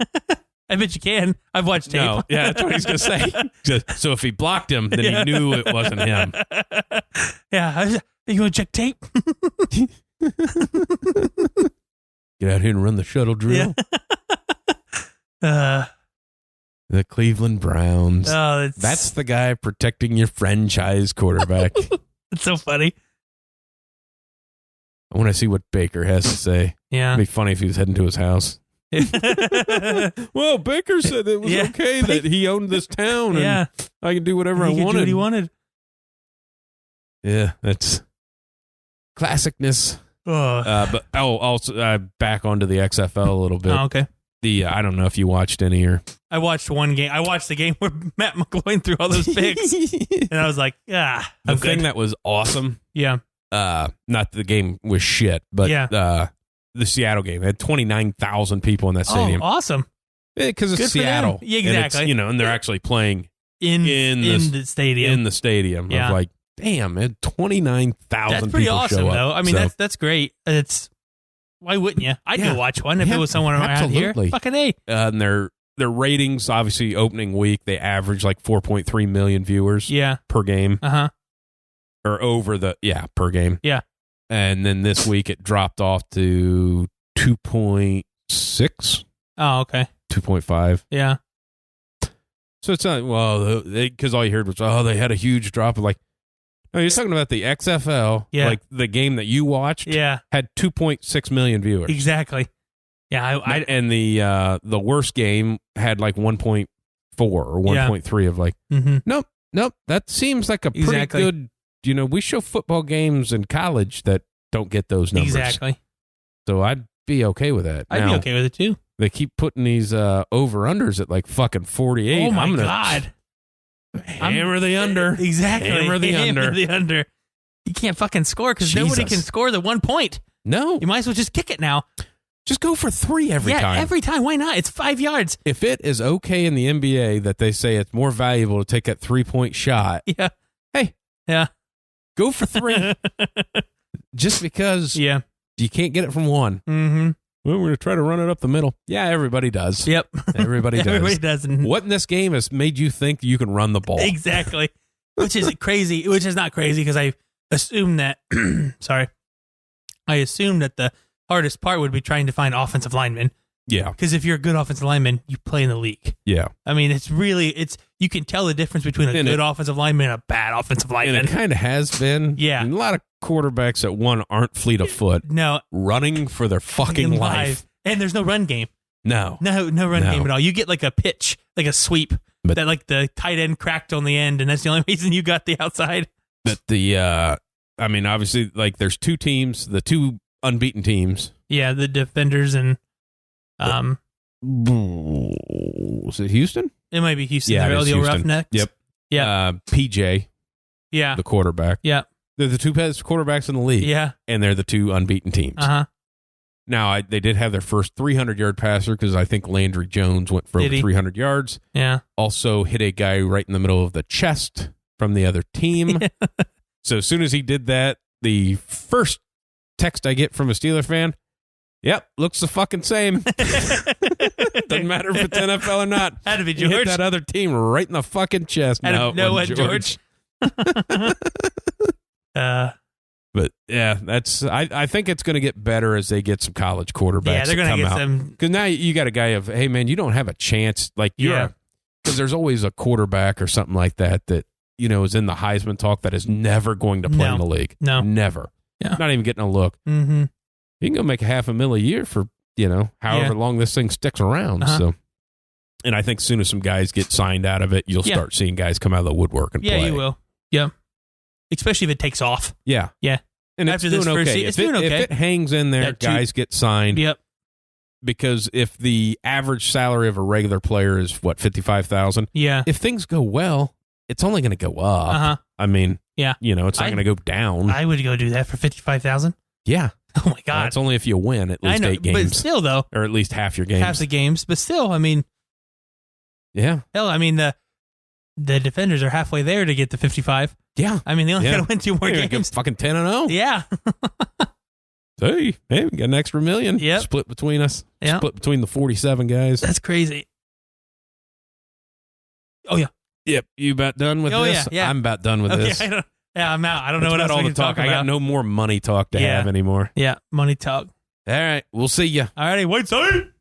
I bet you can. I've watched tape. No, yeah, that's what he's going to say. So if he blocked him, then he knew it wasn't him. Yeah. You want to check tape? Get out here and run the shuttle drill. Yeah. The Cleveland Browns. Oh, that's the guy protecting your franchise quarterback. It's so funny. I want to see what Baker has to say. Yeah. It'd be funny if he was heading to his house. Well, Baker said it was okay that he owned this town and I could do whatever I wanted. Do what he wanted. Yeah, that's classicness. But also back onto the XFL a little bit. Oh, okay. I don't know if you watched any or I watched one game. I watched the game where Matt McGloin threw all those picks, and I was like, the thing that was awesome. Yeah. Not that the game was shit, but the Seattle game had 29,000 people in that stadium. Oh, awesome! Because it's Seattle. Yeah, exactly. And and they're actually playing in the stadium. In the stadium. Yeah. Of like, damn, man, 29,000 people. That's pretty awesome, show up. though. I mean, that's great. Why wouldn't you? I'd go watch one if it was someone around here. Fucking A. And their ratings, obviously, opening week, they average like 4.3 million viewers per game. Uh-huh. Or over per game. Yeah. And then this week it dropped off to 2.6. Oh, okay. 2.5. Yeah. So it's not, because all you heard was, they had a huge drop. Like, no, you're talking about the XFL, like the game that you watched, had 2.6 million viewers. Exactly. Yeah, and the worst game had like 1.4 or 1.3 of like, nope. That seems like a pretty good. We show football games in college that don't get those numbers. Exactly. So I'd be okay with that. I'd be okay with it too. They keep putting these over-unders at like fucking 48. Oh my God. Hammer the under. Exactly. Hammer the under. You can't fucking score because nobody can score the 1 point. No. You might as well just kick it now. Just go for 3 every time. Yeah, every time. Why not? It's 5 yards. If it is okay in the NBA that they say it's more valuable to take that 3-point shot. Yeah. Hey. Yeah. Go for 3. Just because you can't get it from 1. Mm-hmm. Well, we're going to try to run it up the middle. Yeah, everybody does. Yep. Everybody does. Everybody does. What in this game has made you think you can run the ball? Exactly. Which is crazy. Which is not crazy because I assume that, I assume that the hardest part would be trying to find offensive linemen. Yeah. Because if you're a good offensive lineman, you play in the league. Yeah. I mean, you can tell the difference between a good offensive lineman and a bad offensive lineman. And it kind of has been. Yeah. And a lot of quarterbacks that aren't fleet of foot. No. Running for their fucking life. And there's no run game. No run game at all. You get like a pitch, like a sweep, that like the tight end cracked on the end, and that's the only reason you got the outside. But obviously, like there's 2 teams, the 2 unbeaten teams. Yeah, the Defenders and was it Houston? It might be Houston. Yeah, the Houston. Roughnecks. Yep. Yeah. PJ. Yeah. The quarterback. Yeah. They're the 2 best quarterbacks in the league. Yeah. And they're the 2 unbeaten teams. Uh-huh. Now, they did have their first 300-yard passer because I think Landry Jones went for over 300 yards. Yeah. Also hit a guy right in the middle of the chest from the other team. So as soon as he did that, the first text I get from a Steeler fan, yep, looks the fucking same. Doesn't matter if it's NFL or not. Had to be George. He hit that other team right in the fucking chest. George. But yeah, I think it's going to get better as they get some college quarterbacks. Yeah, they're going to get some. Because now you got a guy of, hey man, you don't have a chance. Like because there's always a quarterback or something like that is in the Heisman talk that is never going to play in the league. No, never. Yeah, not even getting a look. Mm-hmm. You can go make $500,000 a year for however long this thing sticks around. Uh-huh. So, and I think as soon as some guys get signed out of it, you'll start seeing guys come out of the woodwork and play. Yeah, you will. Yeah. Especially if it takes off. Yeah. Yeah. And after it's this doing first okay. It's doing okay. If it hangs in there, guys get signed. Yep. Because if the average salary of a regular player is $55,000, if things go well, it's only going to go up. Uh-huh. I mean, it's not going to go down. I would go do that for $55,000. Yeah. Oh my God. That's only if you win at least 8 games. But still, though, or at least half your games. Half the games, but still, I mean, yeah. Hell, I mean the Defenders are halfway there to get the 55. Yeah. I mean, they only got to win 2 more games. Fucking 10-0. Yeah. Hey, we got an extra $1 million. Yep. Split between us. Yep. Split between the 47 guys. That's crazy. Oh, yeah. Yep. You about done with this? Yeah. I'm about done with this. I'm out. I don't know what else all we the can talk about. I got no more money talk to have anymore. Yeah, money talk. All right. We'll see you. All righty. Whiteside.